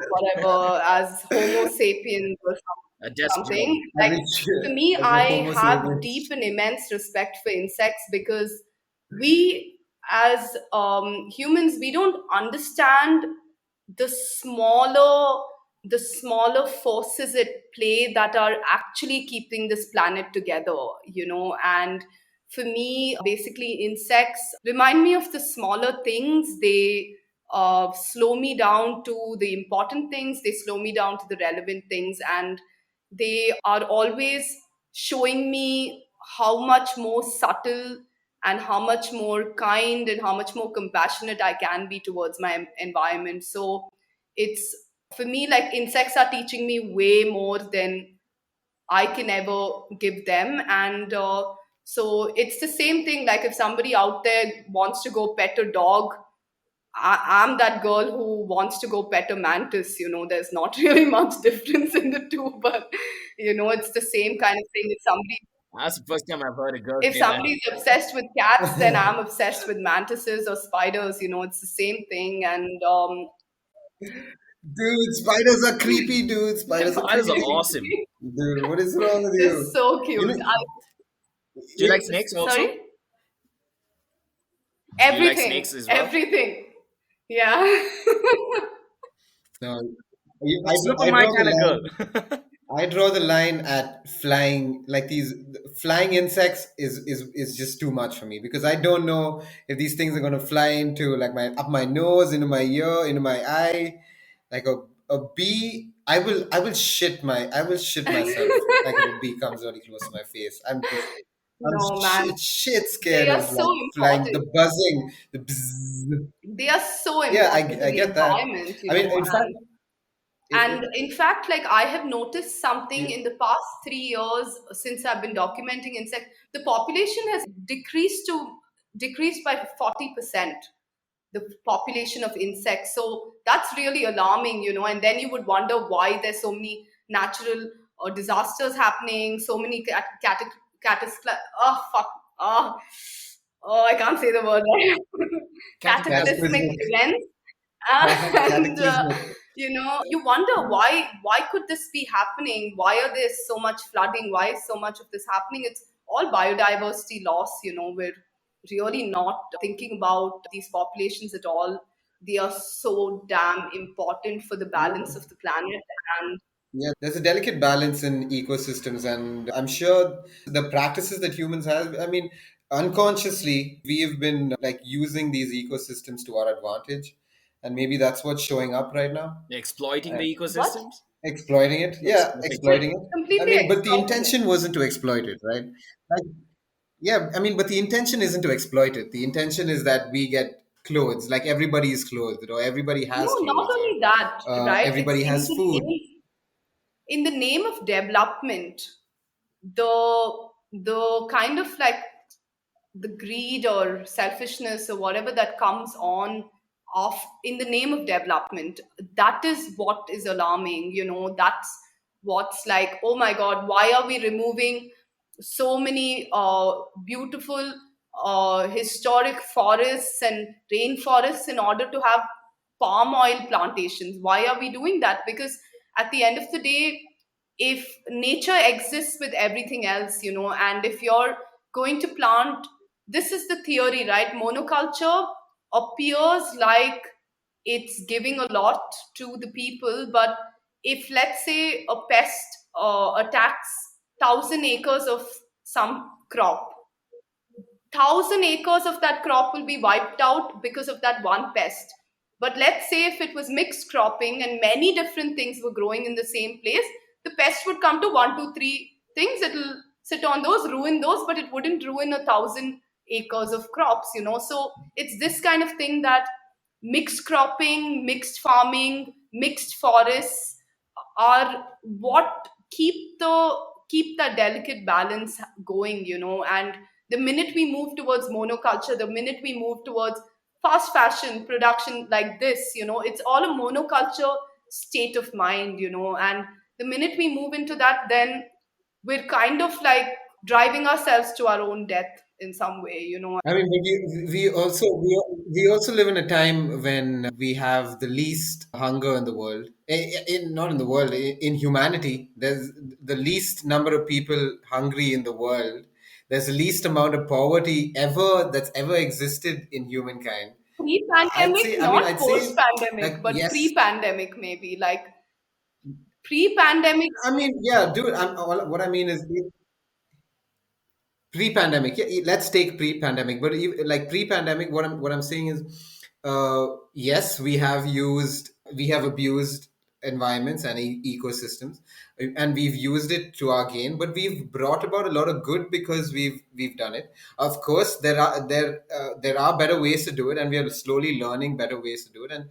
whatever, as Homo sapiens or Just something. Like, Average, for me, as a I Homo have sapiens. deep and immense respect for insects because we, as humans, we don't understand the smaller the smaller forces at play that are actually keeping this planet together. And for me, basically, insects remind me of the smaller things. They slow me down to the important things, they slow me down to the relevant things, and they are always showing me how much more subtle and how much more kind and how much more compassionate I can be towards my environment. So it's, for me, like, insects are teaching me way more than I can ever give them. And so it's the same thing. Like, if somebody out there wants to go pet a dog, I'm that girl who wants to go pet a mantis. There's not really much difference in the two, but it's the same kind of thing. that's the first time I've heard a girl If say that. somebody's obsessed with cats, then I'm obsessed with mantises or spiders. It's the same thing. And Dude, spiders are creepy, dude. Spiders are Spiders are creepy. awesome. Dude, what is wrong with they're you? so You cute. know, Do you like you, snakes also? Sorry, Do you like snakes everything, as well? everything. Yeah. no, Super I my draw the kind of line. girl. I draw the line at flying, like these flying insects is just too much for me because I don't know if these things are going to fly into like my up my nose, into my ear, into my eye, like a bee. I will shit myself like if a bee comes really close to my face. I'm No, man. shit They scared are of so like flying, the important. buzzing, the bzzz. They are so Yeah, important to I the get that. environment, I mean, in fact, and in fact, like I have noticed something you, in the past 3 years since I've been documenting insect, the population has decreased by 40%. The population of insects. So that's really alarming, and then you would wonder why there's so many natural disasters happening, so many oh, fuck. Oh, oh, I can't say the word right. Cataclysmic cataclysmic, events. And cataclysmic. you wonder why could this be happening? Why are there so much flooding? Why is so much of this happening? It's all biodiversity loss. We're really not thinking about these populations at all. They are so damn important for the balance of the planet. And Yeah, there's a delicate balance in ecosystems, and I'm sure the practices that humans have, I mean, unconsciously, we have been like using these ecosystems to our advantage. And maybe that's what's showing up right now. Exploiting Uh, the what? ecosystems? Exploiting it. Yeah, Exploiting it. exploiting it. I Completely mean, but the exploiting it. intention wasn't to exploit it, right? Like, yeah, I mean, but the intention isn't to exploit it. The intention is that we get clothes, like everybody is clothed, or everybody No, has not clothes, or only that, right? It's everybody has food. in the name of development, the kind of like the greed or selfishness or whatever that comes on off in the name of development, that is what is alarming. That's what's like, oh my god, why are we removing so many beautiful historic forests and rainforests in order to have palm oil plantations? Why are we doing that? Because at the end of the day, if nature exists with everything else, and if you're going to plant, this is the theory, right? Monoculture appears like it's giving a lot to the people, but if let's say a pest attacks 1,000 acres of some crop, 1,000 acres of that crop will be wiped out because of that one pest. But let's say if it was mixed cropping and many different things were growing in the same place, the pest would come to one, two, three things. It'll sit on those, ruin those, but it wouldn't ruin 1,000 acres of crops, So it's this kind of thing that mixed cropping, mixed farming, mixed forests are what keep that delicate balance going, and the minute we move towards monoculture, the minute we move towards fast fashion production like this, it's all a monoculture state of mind, and the minute we move into that, then we're kind of like driving ourselves to our own death in some way, I mean, but we also live in a time when we have the least hunger in the world. Not in the world, in humanity. There's the least number of people hungry in the world. There's the least amount of poverty ever that's ever existed in humankind. pre-pandemic, not I'd say, post-pandemic, like, but yes. pre-pandemic maybe, like pre-pandemic. I mean, yeah, dude. What I mean is, pre-pandemic, yeah, let's take pre-pandemic, but like pre-pandemic, what I'm saying is, yes, we have abused environments and ecosystems, and we've used it to our gain, but we've brought about a lot of good because we've done it. Of course, there are better ways to do it, and we are slowly learning better ways to do it. And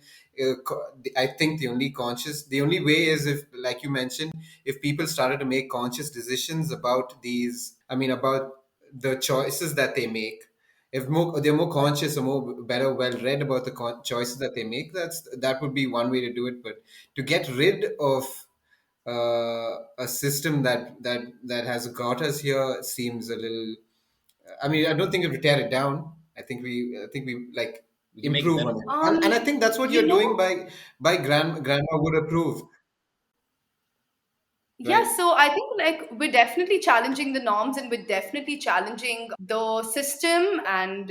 I think the only way is if, like you mentioned, if people started to make conscious decisions about about the choices that they make. If they're more conscious or more better well read about the choices that they make, that would be one way to do it. But to get rid of a system that has got us here seems a little. I mean, I don't think we tear it down. I think we like We can make it improve better. on it, and I think that's what You you're doing know, by grandma would approve, yeah, right? so I think like we're definitely challenging the norms and we're definitely challenging the system, and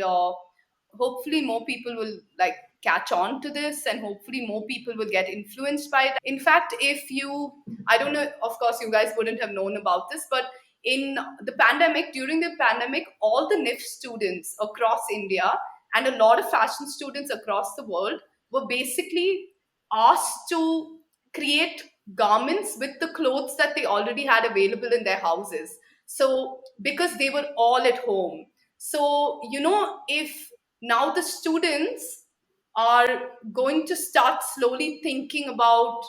hopefully more people will like catch on to this, and hopefully more people will get influenced by it. In fact, if you, I don't know, of course you guys wouldn't have known about this, but in the pandemic, during the pandemic, all the NIF students across India and a lot of fashion students across the world were basically asked to create garments with the clothes that they already had available in their houses. So, because they were all at home. So, if now the students are going to start slowly thinking about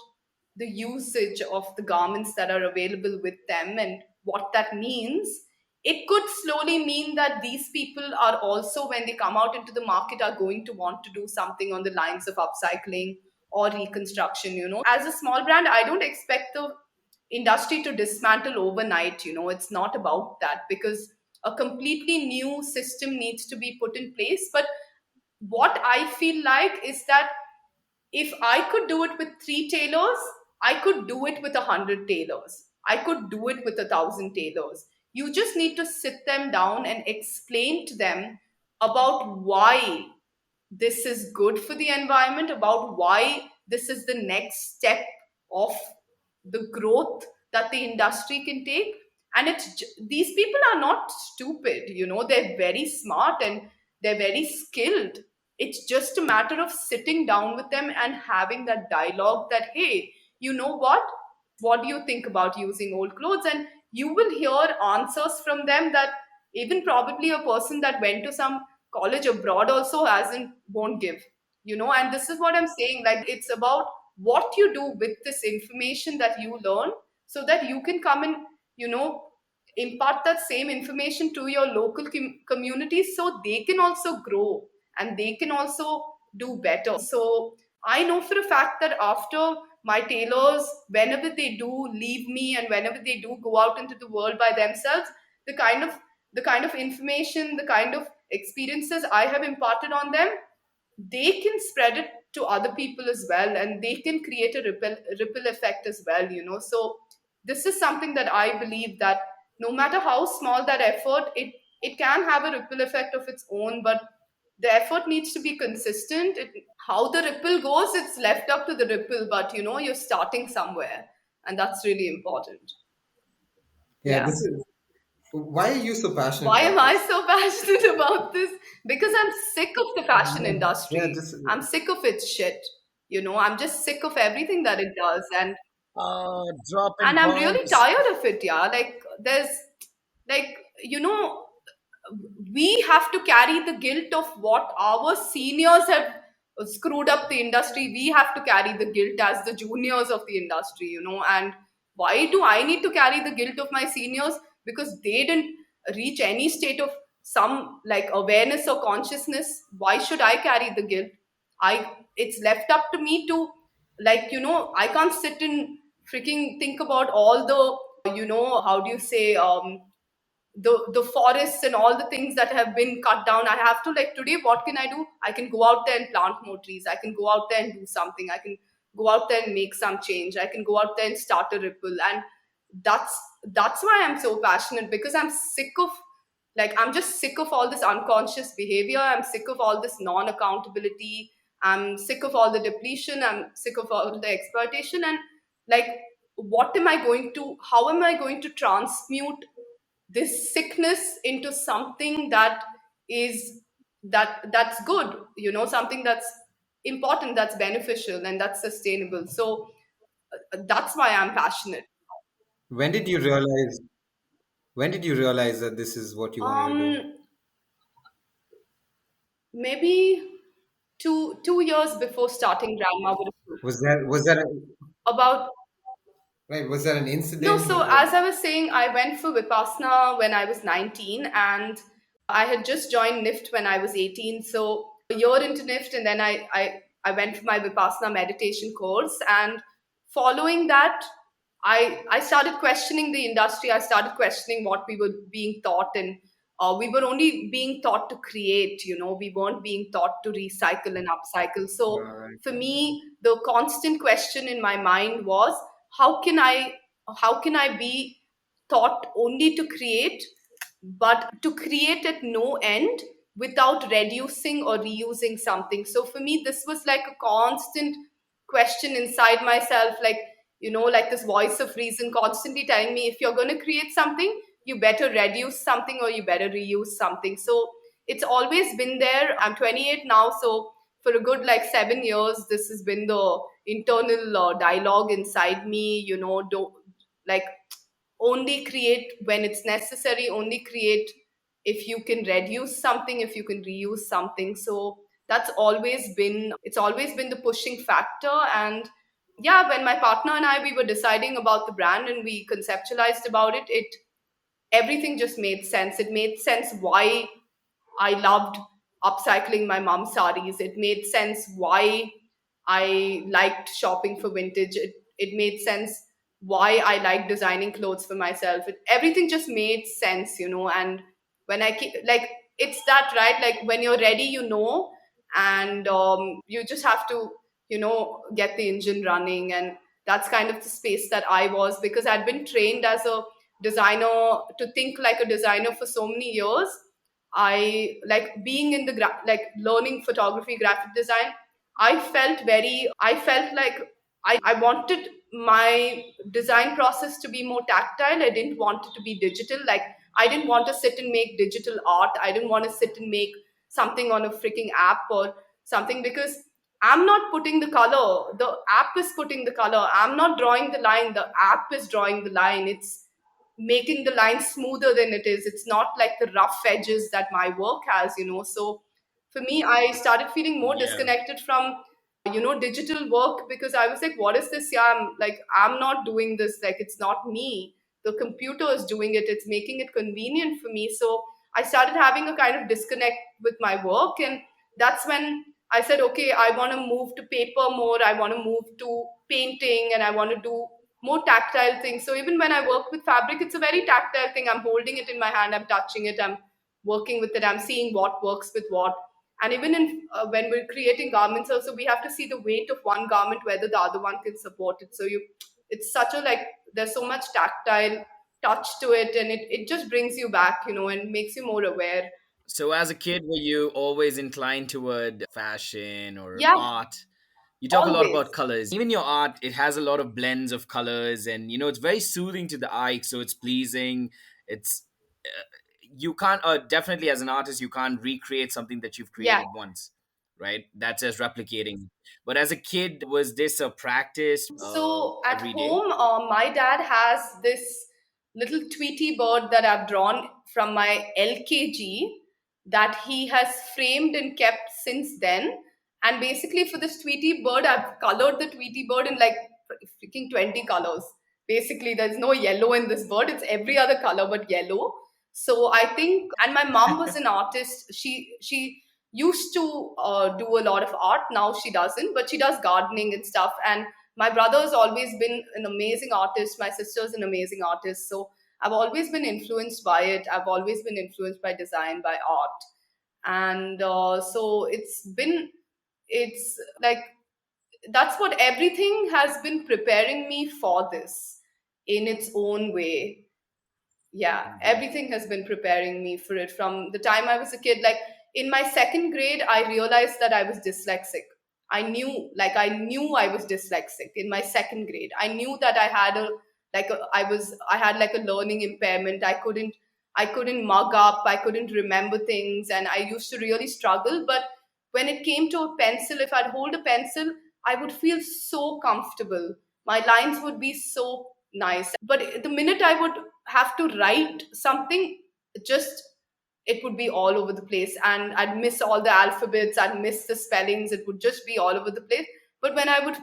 the usage of the garments that are available with them and what that means, it could slowly mean that these people are also, when they come out into the market, are going to want to do something on the lines of upcycling or reconstruction. As a small brand, I don't expect the industry to dismantle overnight. It's not about that, because a completely new system needs to be put in place. But what I feel like is that if I could do it with three tailors, I could do it with 100 tailors. I could do it with 1,000 tailors. You just need to sit them down and explain to them about why this is good for the environment, about why this is the next step of the growth that the industry can take. And these people are not stupid, they're very smart and they're very skilled. It's just a matter of sitting down with them and having that dialogue that, hey, you know what do you think about using old clothes? And you will hear answers from them that even probably a person that went to some college abroad also hasn't won't give. And this is what I'm saying, like, it's about what you do with this information that you learn, so that you can come and you know impart that same information to your local communities, so they can also grow and they can also do better. So I know for a fact that after my tailors, whenever they do leave me and whenever they do go out into the world by themselves, the kind of information, the kind of experiences I have imparted on them, they can spread it to other people as well, and they can create a ripple effect as well. So this is something that I believe, that no matter how small that effort, it can have a ripple effect of its own, but the effort needs to be consistent. How the ripple goes, it's left up to the ripple, but you're starting somewhere, and that's really important. Yeah, Yeah. this is why are you so passionate Why am about I this? so passionate about this? Because I'm sick of the fashion Yeah, industry. this is I'm sick of its shit. I'm just sick of everything that it does. And Dropping I'm really bombs. tired of it, yeah. Like, like, you know, we have to carry the guilt of what our seniors have screwed up the industry. We have to carry the guilt as the juniors of the industry, and why do I need to carry the guilt of my seniors? Because they didn't reach any state of some like awareness or consciousness. Why should I carry the guilt? It's left up to me to, like, I can't sit and freaking think about all the, how do you say, the forests and all the things that have been cut down. I have to, like, today what can I do? I can go out there and plant more trees. I can go out there and do something. I can go out there and make some change. I can go out there and start a ripple. And that's why I'm so passionate, because I'm sick of, like, I'm just sick of all this unconscious behavior. I'm sick of all this non accountability. I'm sick of all the depletion. I'm sick of all the exploitation. And, like, what am I going to, how am I going to transmute this sickness into something that is, that's good, something that's important, that's beneficial, and that's sustainable. So that's why I'm passionate. when did you realize when did you realize that this is what you wanted to do? um Maybe 2 years before starting Grandma would have, Was that about. right? Was that an No, incident so or what? as I was saying, I went for Vipassana when I was 19, and I had just joined NIFT when I was 18. So a year into NIFT, and then I went for my Vipassana meditation course. And following that, I started questioning the industry. I started questioning what we were being taught, and we were only being taught to create. We weren't being taught to recycle and upcycle. So Right. for me, the constant question in my mind was, how can I how can I be taught only to create, but to create at no end, without reducing or reusing something. So for me, this was like a constant question inside myself, like, like this voice of reason constantly telling me, if you're going to create something, you better reduce something or you better reuse something. So it's always been there. I'm 28 now, so for a good like 7 years, this has been the internal dialogue inside me. Don't, like, only create when it's necessary, only create if you can reduce something, if you can reuse something. So it's always been the pushing factor. And yeah, when my partner and I, we were deciding about the brand and we conceptualized about it, everything just made sense. It made sense why I loved upcycling my mom's saris. It made sense why I liked shopping for vintage. It made sense why I like designing clothes for myself. Everything just made sense. And when like, it's that, right? Like, when you're ready, and you just have to, get the engine running. And that's kind of the space that I was, because I'd been trained as a designer to think like a designer for so many years. I like being in the like learning photography, graphic design. I felt like I wanted my design process to be more tactile. I didn't want it to be digital. Like, I didn't want to sit and make digital art. I didn't want to sit and make something on a freaking app or something, because I'm not putting the color. The app is putting the color. I'm not drawing the line. The app is drawing the line. It's making the line smoother than it is. It's not like the rough edges that my work has. So for me, I started feeling more Yeah. disconnected from, digital work, because I was like, what is this? Yeah, I'm not doing this. Like, it's not me. The computer is doing it. It's making it convenient for me. So I started having a kind of disconnect with my work. And that's when I said, okay, I want to move to paper more. I want to move to painting, and I want to do more tactile things. So even when I work with fabric, it's a very tactile thing. I'm holding it in my hand, I'm touching it, I'm working with it, I'm seeing what works with what. And even in when we're creating garments, also we have to see the weight of one garment, whether the other one can support it. So it's such a, like, there's so much tactile touch to it, and it just brings you back, and makes you more aware. So, as a kid, were you always inclined toward fashion or Yeah, art? You talk a lot about always. colors. Even your art, it has a lot of blends of colors, and it's very soothing to the eye. So it's pleasing. It's you can't definitely as an artist you can't recreate something that you've Yeah. created once, right? That's just replicating. But as a kid, was this a practice So at every day? home, my dad has this little Tweety bird that I've drawn from my LKG that he has framed and kept since then. And basically, for this Tweety bird, I've colored the Tweety bird in like freaking 20 colors. Basically, there's no yellow in this bird, it's every other color but yellow. So I think, and my mom was an artist. She used to do a lot of art. Now she doesn't, but she does gardening and stuff. And my brother has always been an amazing artist. My sister's an amazing artist. So I've always been influenced by it. I've always been influenced by design, by art. And so it's like, that's what everything has been preparing me for this in its own way. Yeah, Mhm. everything has been preparing me for it from the time I was a kid. Like, in my second grade, I realized that I was dyslexic. I knew I was dyslexic in my second grade. I knew that I had I had like a learning impairment. I couldn't mug up, I couldn't remember things, and I used to really struggle. But when it came to a pencil, if I'd hold a pencil, I would feel so comfortable. My lines would be so nice. But the minute I would have to write something, just it would be all over the place, and I'd miss all the alphabets, I'd miss the spellings, it would just be all over the place. But when I would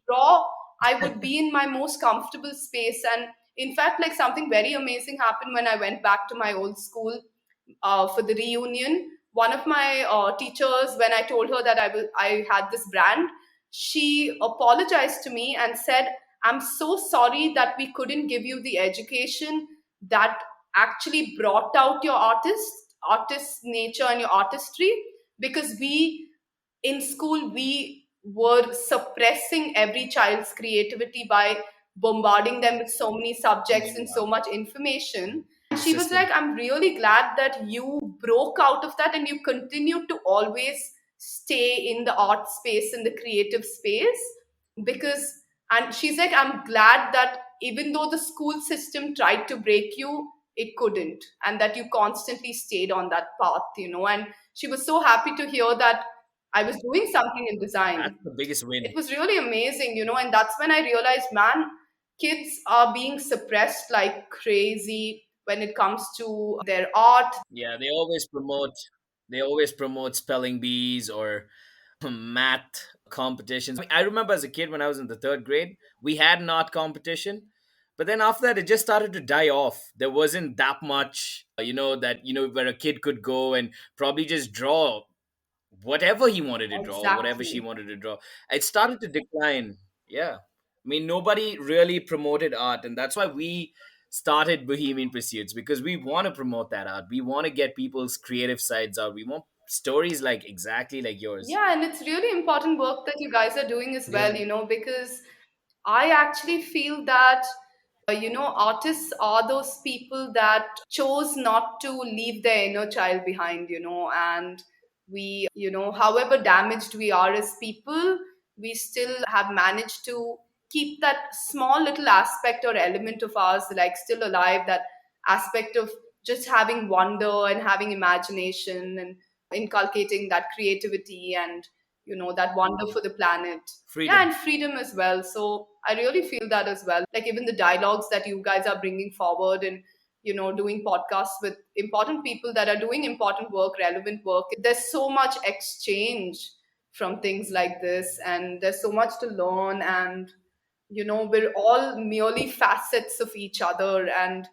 draw, I would be in my most comfortable space. And in fact, like, something very amazing happened when I went back to my old school for the reunion. One of my teachers, when I told her that I had this brand, she apologized to me and said, I'm so sorry that we couldn't give you the education that actually brought out your artist nature and your artistry, because in school we were suppressing every child's creativity by bombarding them with so many subjects and so much information. She was like, consistent. I'm really glad that you broke out of that and you continue to always stay in the art space, in the creative space. Because, and she's like, I'm glad that even though the school system tried to break you, it couldn't. And that you constantly stayed on that path, And she was so happy to hear that I was doing something in That's design. the biggest It win. was really amazing. And that's when I realized, man, kids are being suppressed like crazy when it comes to their art. Yeah, they always promote spelling bees or math competitions. I remember as a kid when I was in the third grade, we had an art competition, but then after that, it just started to die off. There wasn't that much, where a kid could go and probably just draw whatever he wanted to draw, whatever she Exactly. wanted to draw. It started to decline. Yeah. I mean, nobody really promoted art, and that's why we started Bohemian Pursuits, because we want to promote that art. We want to get people's creative sides out. We want stories like exactly like yours. Yeah, and it's really important work that you guys are doing as Yeah. well, because I actually feel that, artists are those people that chose not to leave their inner child behind, and we, however damaged we are as people, we still have managed to keep that small little aspect or element of ours, like, still alive, that aspect of just having wonder and having imagination and inculcating that creativity and, that wonder for the planet. Yeah, Freedom. and freedom as well. So I really feel that as well. Like, even the dialogues that you guys are bringing forward and, doing podcasts with important people that are doing important work, relevant work. There's so much exchange from things like this, and there's so much to learn. And, we're all merely facets of each other. And,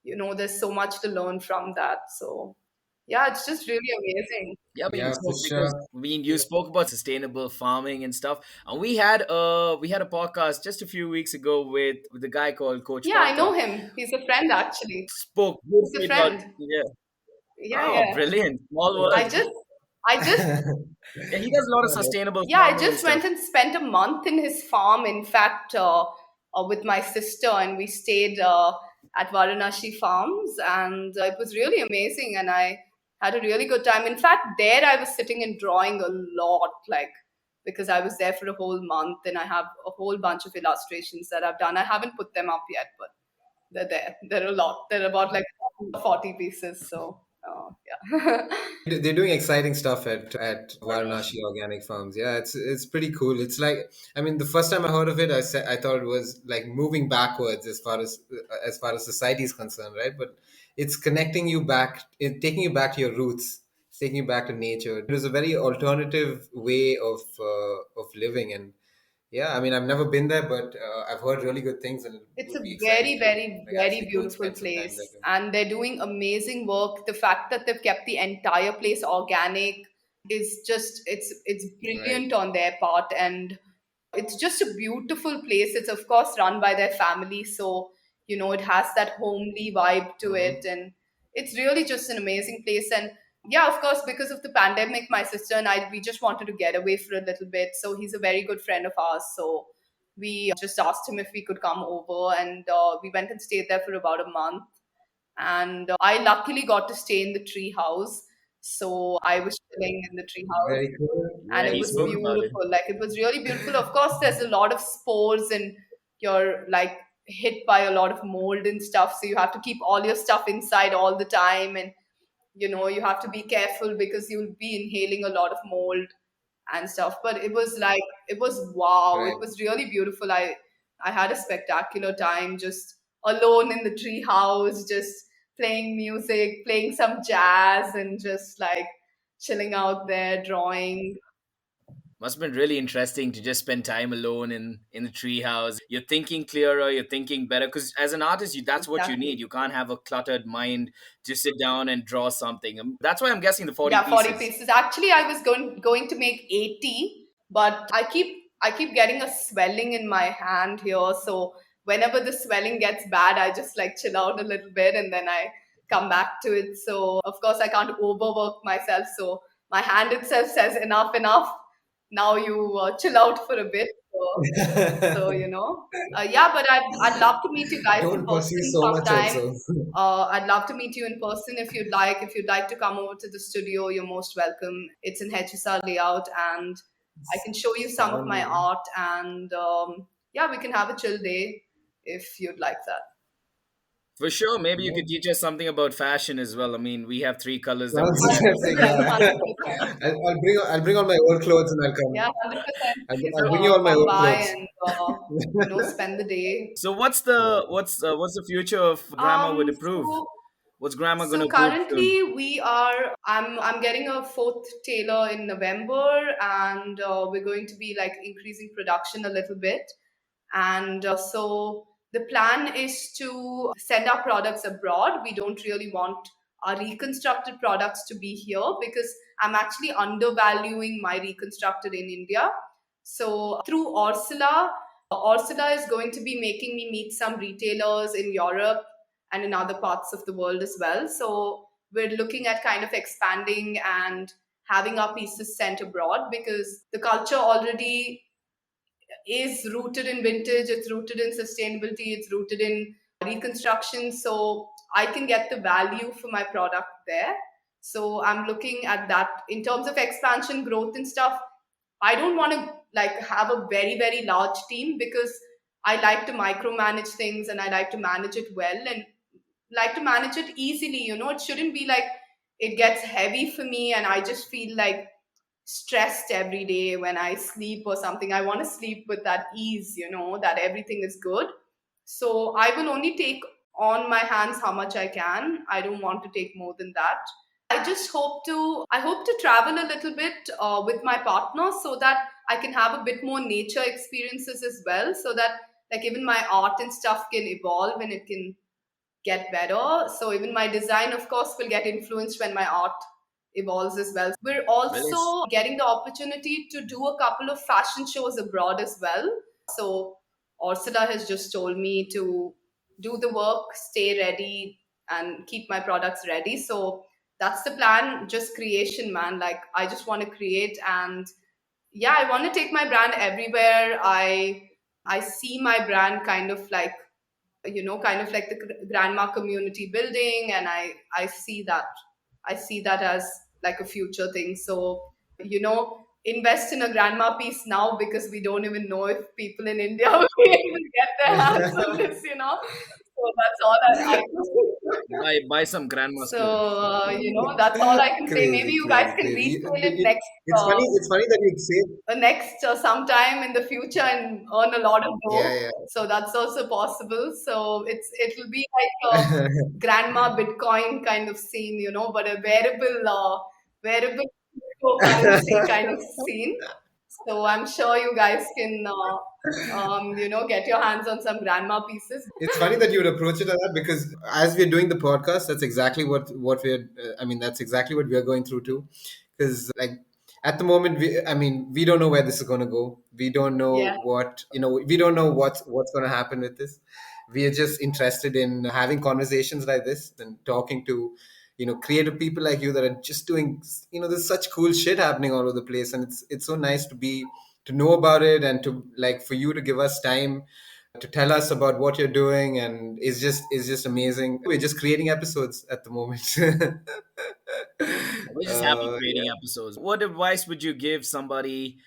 there's so much to learn from that. So, yeah, it's just really amazing. Yeah, I mean, Yeah, for so because sure. I mean, you spoke about sustainable farming and stuff, and we had a podcast just a few weeks ago with a guy called Coach Yeah, I know Parker. him. He's a friend, actually. Spoke He's a beautifully about, friend. yeah. Yeah, Oh, yeah. brilliant! Small I world. just, I just, Yeah, he does a lot of sustainable yeah, I farming and just went stuff. and spent a month in his farm. In fact, with my sister, and we stayed at Varanasi Farms, and it was really amazing. And I had a really good time. In fact, there I was sitting and drawing a lot, like, because I was there for a whole month, and I have a whole bunch of illustrations that I've done. I haven't put them up yet, but they're there. They're a lot. They're about like 40 pieces. So, yeah. They're doing exciting stuff at Varanasi Organic Farms. Yeah, it's pretty cool. It's like, I mean, the first time I heard of it, I thought it was like moving backwards as far as society is concerned, right? But it's connecting you back, taking you back to your roots. It's taking you back to nature. It was a very alternative way of living, and yeah, I mean, I've never been there, but I've heard really good things, and it It's a would be exciting very, to very, like very actually go and beautiful spend some time there place. too. And they're doing amazing work. The fact that they've kept the entire place organic is just, it's Right. brilliant on their part. And it's just a beautiful place. It's of course run by their family, so it has that homely vibe to Mm-hmm. it, and it's really just an amazing place. And yeah, of course, because of the pandemic, my sister and I, we just wanted to get away for a little bit. So he's a very good friend of ours. So we just asked him if we could come over, and we went and stayed there for about a month. And I luckily got to stay in the tree house. So I was chilling in the tree house, Very cool. and Yeah, it he was spoke about it. beautiful. Like, it was really beautiful. Of course, there's a lot of spores, and you're like hit by a lot of mold and stuff. So you have to keep all your stuff inside all the time. And you have to be careful because you'll be inhaling a lot of mold and stuff. But it was like, it was wow. It Right. was really beautiful. I had a spectacular time just alone in the tree house, just playing music, playing some jazz, and just like chilling out there, drawing. Must have been really interesting to just spend time alone in the treehouse. You're thinking clearer, you're thinking better, because as an artist, that's what you need. Exactly. You can't have a cluttered mind to sit down and draw something. That's why I'm guessing the 40 Yeah, 40 pieces. pieces. Actually, I was going to make 80, but I keep getting a swelling in my hand here. So whenever the swelling gets bad, I just like chill out a little bit, and then I come back to it. So of course I can't overwork myself. So my hand itself says enough, enough. now you chill out for a bit. So yeah, but I'd love to meet you guys in Don't pursue person so much sometime. also. I'd love to meet you in person if you'd like. If you'd like to come over to the studio, you're most welcome. It's in HSR layout, and I can show you some of my Sound. art. And yeah, we can have a chill day if you'd like that. For sure, maybe you Yeah. could teach us something about fashion as well. I mean, we have three colors that we Sounds wear. 100%, interesting. Yeah. 100%. I'll bring all my old clothes and I'll Yeah, come. 100%. I'll, Please I'll bring you all my come old by clothes. and spend the day. So what's the future of Grammar would approve? So What's Grammar going to So approve soon? currently we are I'm getting a fourth tailor in November, and we're going to be like increasing production a little bit. And so the plan is to send our products abroad. We don't really want our reconstructed products to be here because I'm actually undervaluing my reconstructed in India. So through Ursula is going to be making me meet some retailers in Europe and in other parts of the world as well. So we're looking at kind of expanding and having our pieces sent abroad because the culture already is rooted in vintage, it's rooted in sustainability, it's rooted in reconstruction. So I can get the value for my product there. So I'm looking at that in terms of expansion, growth, and stuff. I don't want to like have a very, very large team because I like to micromanage things and I like to manage it well and like to manage it easily. It shouldn't be like it gets heavy for me and I just feel like stressed every day when I sleep or something. I want to sleep with that ease, that everything is good. So I will only take on my hands how much I can. I don't want to take more than that. I hope to travel a little bit with my partner so that I can have a bit more nature experiences as well, so that like even my art and stuff can evolve and it can get better. So even my design, of course, will get influenced when my art evolves as well. We're Really? also getting the opportunity to do a couple of fashion shows abroad as well. So Ursula has just told me to do the work, stay ready, and keep my products ready. So that's the plan. Just creation, man. Like I just want to create, and yeah, I want to take my brand everywhere. I see my brand kind of like the grandma community building, and I see that as like a future thing. So invest in a grandma piece now because we don't even know if people in India will be able to get their hands on this. So that's all I Buy some grandma's so clothes. that's all I can say. Maybe Crazy, you guys crazy, can crazy. resell it next It's funny. It's funny that you'd say. sometime in the future and earn a lot of dough. Yeah, So that's also possible. So it'll be like a yeah. grandma Bitcoin kind of scene, but a wearable cryptocurrency kind of scene. So I'm sure you guys can get your hands on some grandma pieces. It's funny that you would approach it like that because as we're doing the podcast, that's exactly what we're. I mean, that's exactly what we're going through too. Because like at the moment, we don't know where this is going to go. We don't know Yeah. what We don't know what's going to happen with this. We are just interested in having conversations like this and talking to creative people like you that are just doing there's such cool shit happening all over the place, and it's so nice to know about it and to like for you to give us time to tell us about what you're doing, and it's just amazing. We're just creating episodes at the moment. We're just happy creating Yeah. episodes. What advice would you give somebody,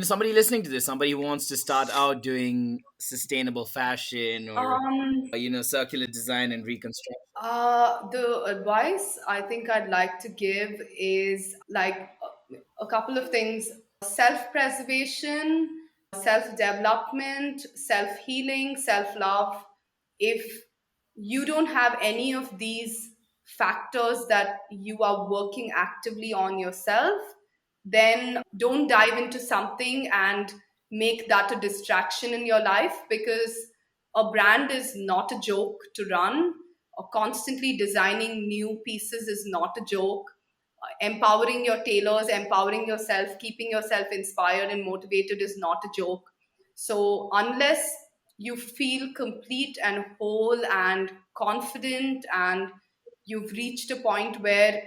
somebody listening to this, somebody who wants to start out doing sustainable fashion or, Um, circular design and reconstruction? the advice I think I'd like to give is like a couple of things: self preservation, self development, self healing, self love. If you don't have any of these factors that you are working actively on yourself, then don't dive into something and make that a distraction in your life because a brand is not a joke to run. Constantly designing new pieces is not a joke. Empowering your tailors, empowering yourself, keeping yourself inspired and motivated is not a joke. So, unless you feel complete and whole and confident, and you've reached a point where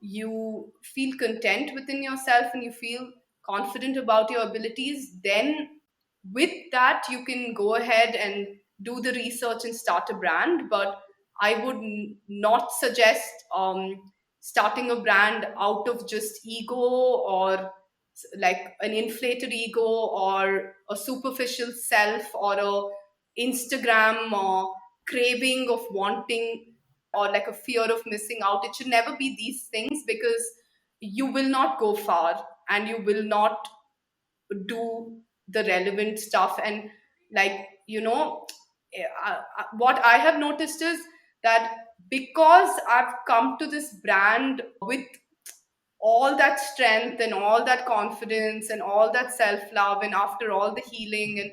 you feel content within yourself and you feel confident about your abilities, then with that you can go ahead and do the research and start a brand. But I would not suggest starting a brand out of just ego, or like an inflated ego, or a superficial self, or a Instagram or craving of wanting, or like a fear of missing out. It should never be these things, because you will not go far and you will not do the relevant stuff. And like, what I have noticed is that because I've come to this brand with all that strength and all that confidence and all that self love, and after all the healing and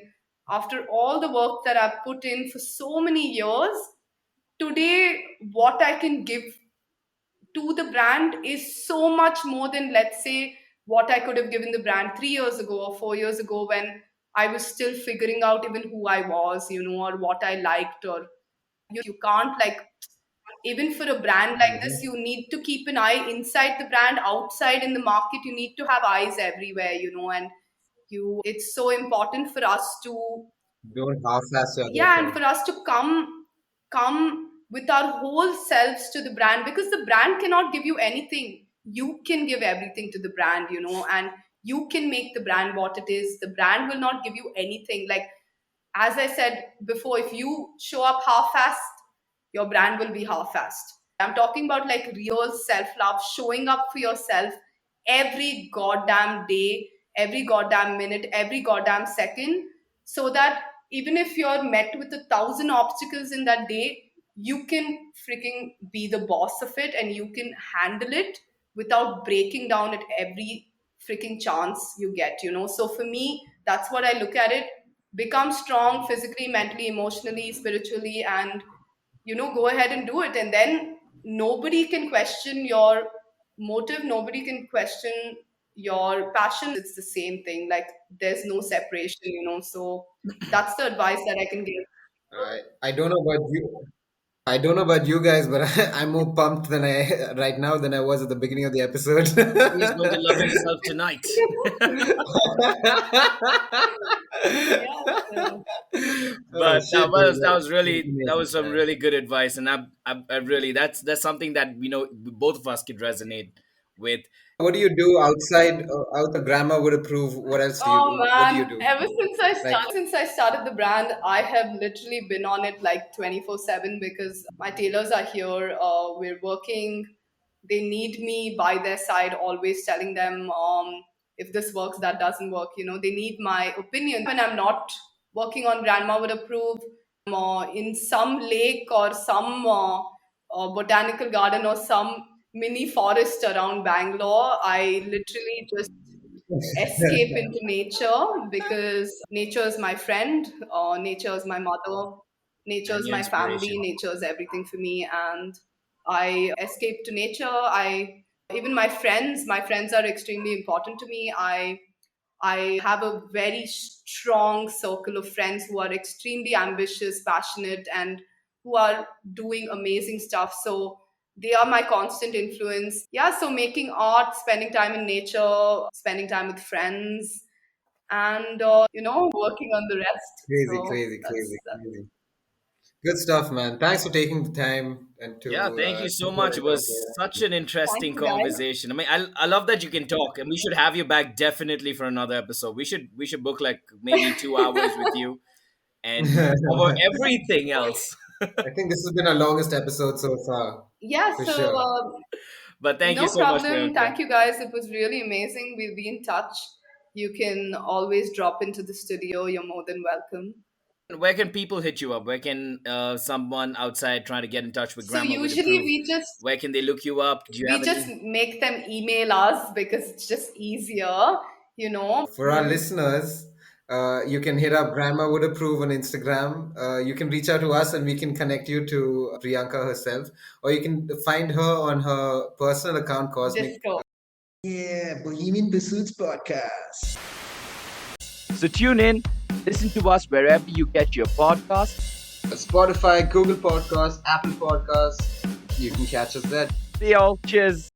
after all the work that I've put in for so many years, today what I can give to the brand is so much more than, let's say, what I could have given the brand 3 years ago or 4 years ago, when I was still figuring out even who I was, or what I liked. Or you can't, like, even for a brand like this, you need to keep an eye inside the brand, outside in the market. You need to have eyes everywhere, and it's so important for us to, Don't half-ass your yeah, and effort. for us to come with our whole selves to the brand, because the brand cannot give you anything. You can give everything to the brand, and you can make the brand what it is. The brand will not give you anything. Like, as I said before, if you show up half-assed, your brand will be half-assed. I'm talking about like real self-love, showing up for yourself every goddamn day, every goddamn minute, every goddamn second, so that even if you're met with 1,000 obstacles in that day, you can freaking be the boss of it, and you can handle it without breaking down at every freaking chance you get. So for me, that's what I look at it. Become strong physically, mentally, emotionally, spiritually, and go ahead and do it. And then nobody can question your motive, nobody can question your passion. It's the same thing. Like, there's no separation. So that's the advice that I can give. I don't know about you. I don't know about you guys, but I'm more pumped than I right now than I was at the beginning of the episode. He's going to love himself tonight. Yeah, so Oh But shit, dude! that was some Yeah. really good advice, and I really, that's something that both of us could resonate with. What do you do outside out the grammar would approve? What else do you Oh do? What do you man, do? ever Like since I started the brand, I have literally been on it like 24/7, because my tailors are here. We're working. They need me by their side, always telling them, if this works, that doesn't work. They need my opinion. When I'm not working on Grandma Would Approve, in some lake or some botanical garden or some mini forest around Bangalore, I literally just escape into nature, because nature is my friend, nature is my mother, nature And is your my family, inspiration. nature is everything for me. And I escape to nature. I Even my friends are extremely important to me. I have a very strong circle of friends who are extremely ambitious, passionate, and who are doing amazing stuff. So they are my constant influence. Yeah, so making art, spending time in nature, spending time with friends, and working on the rest. crazy, So crazy, crazy, that's crazy. Good stuff, man. Thanks for taking the time and Yeah, thank you to so put much. it It out was there. such an thank interesting you guys. conversation. I mean, I love that you can talk, and we should have you back definitely for another episode. We should book like maybe 2 hours with you and cover everything else. I think this has been our longest episode so far, Yeah, for so sure. But thank you no so much, problem. Priyanka. Thank you guys. It was really amazing. We'll be in touch. You can always drop into the studio. You're more than welcome. Where can people hit you up? Where can someone outside trying to get in touch with So Grandma Would usually Approve? Where can they look you up? Do you have we just any? make them email us, because it's just easier, you know. For our listeners, you can hit up Grandma Would Approve on Instagram. You can reach out to us and we can connect you to Priyanka herself, or you can find her on her personal account, Cosmic. Disco. Yeah, Bohemian Pursuits Podcast. So tune in, listen to us wherever you get your podcasts. Spotify, Google Podcasts, Apple Podcasts. You can catch us there. See y'all. Cheers.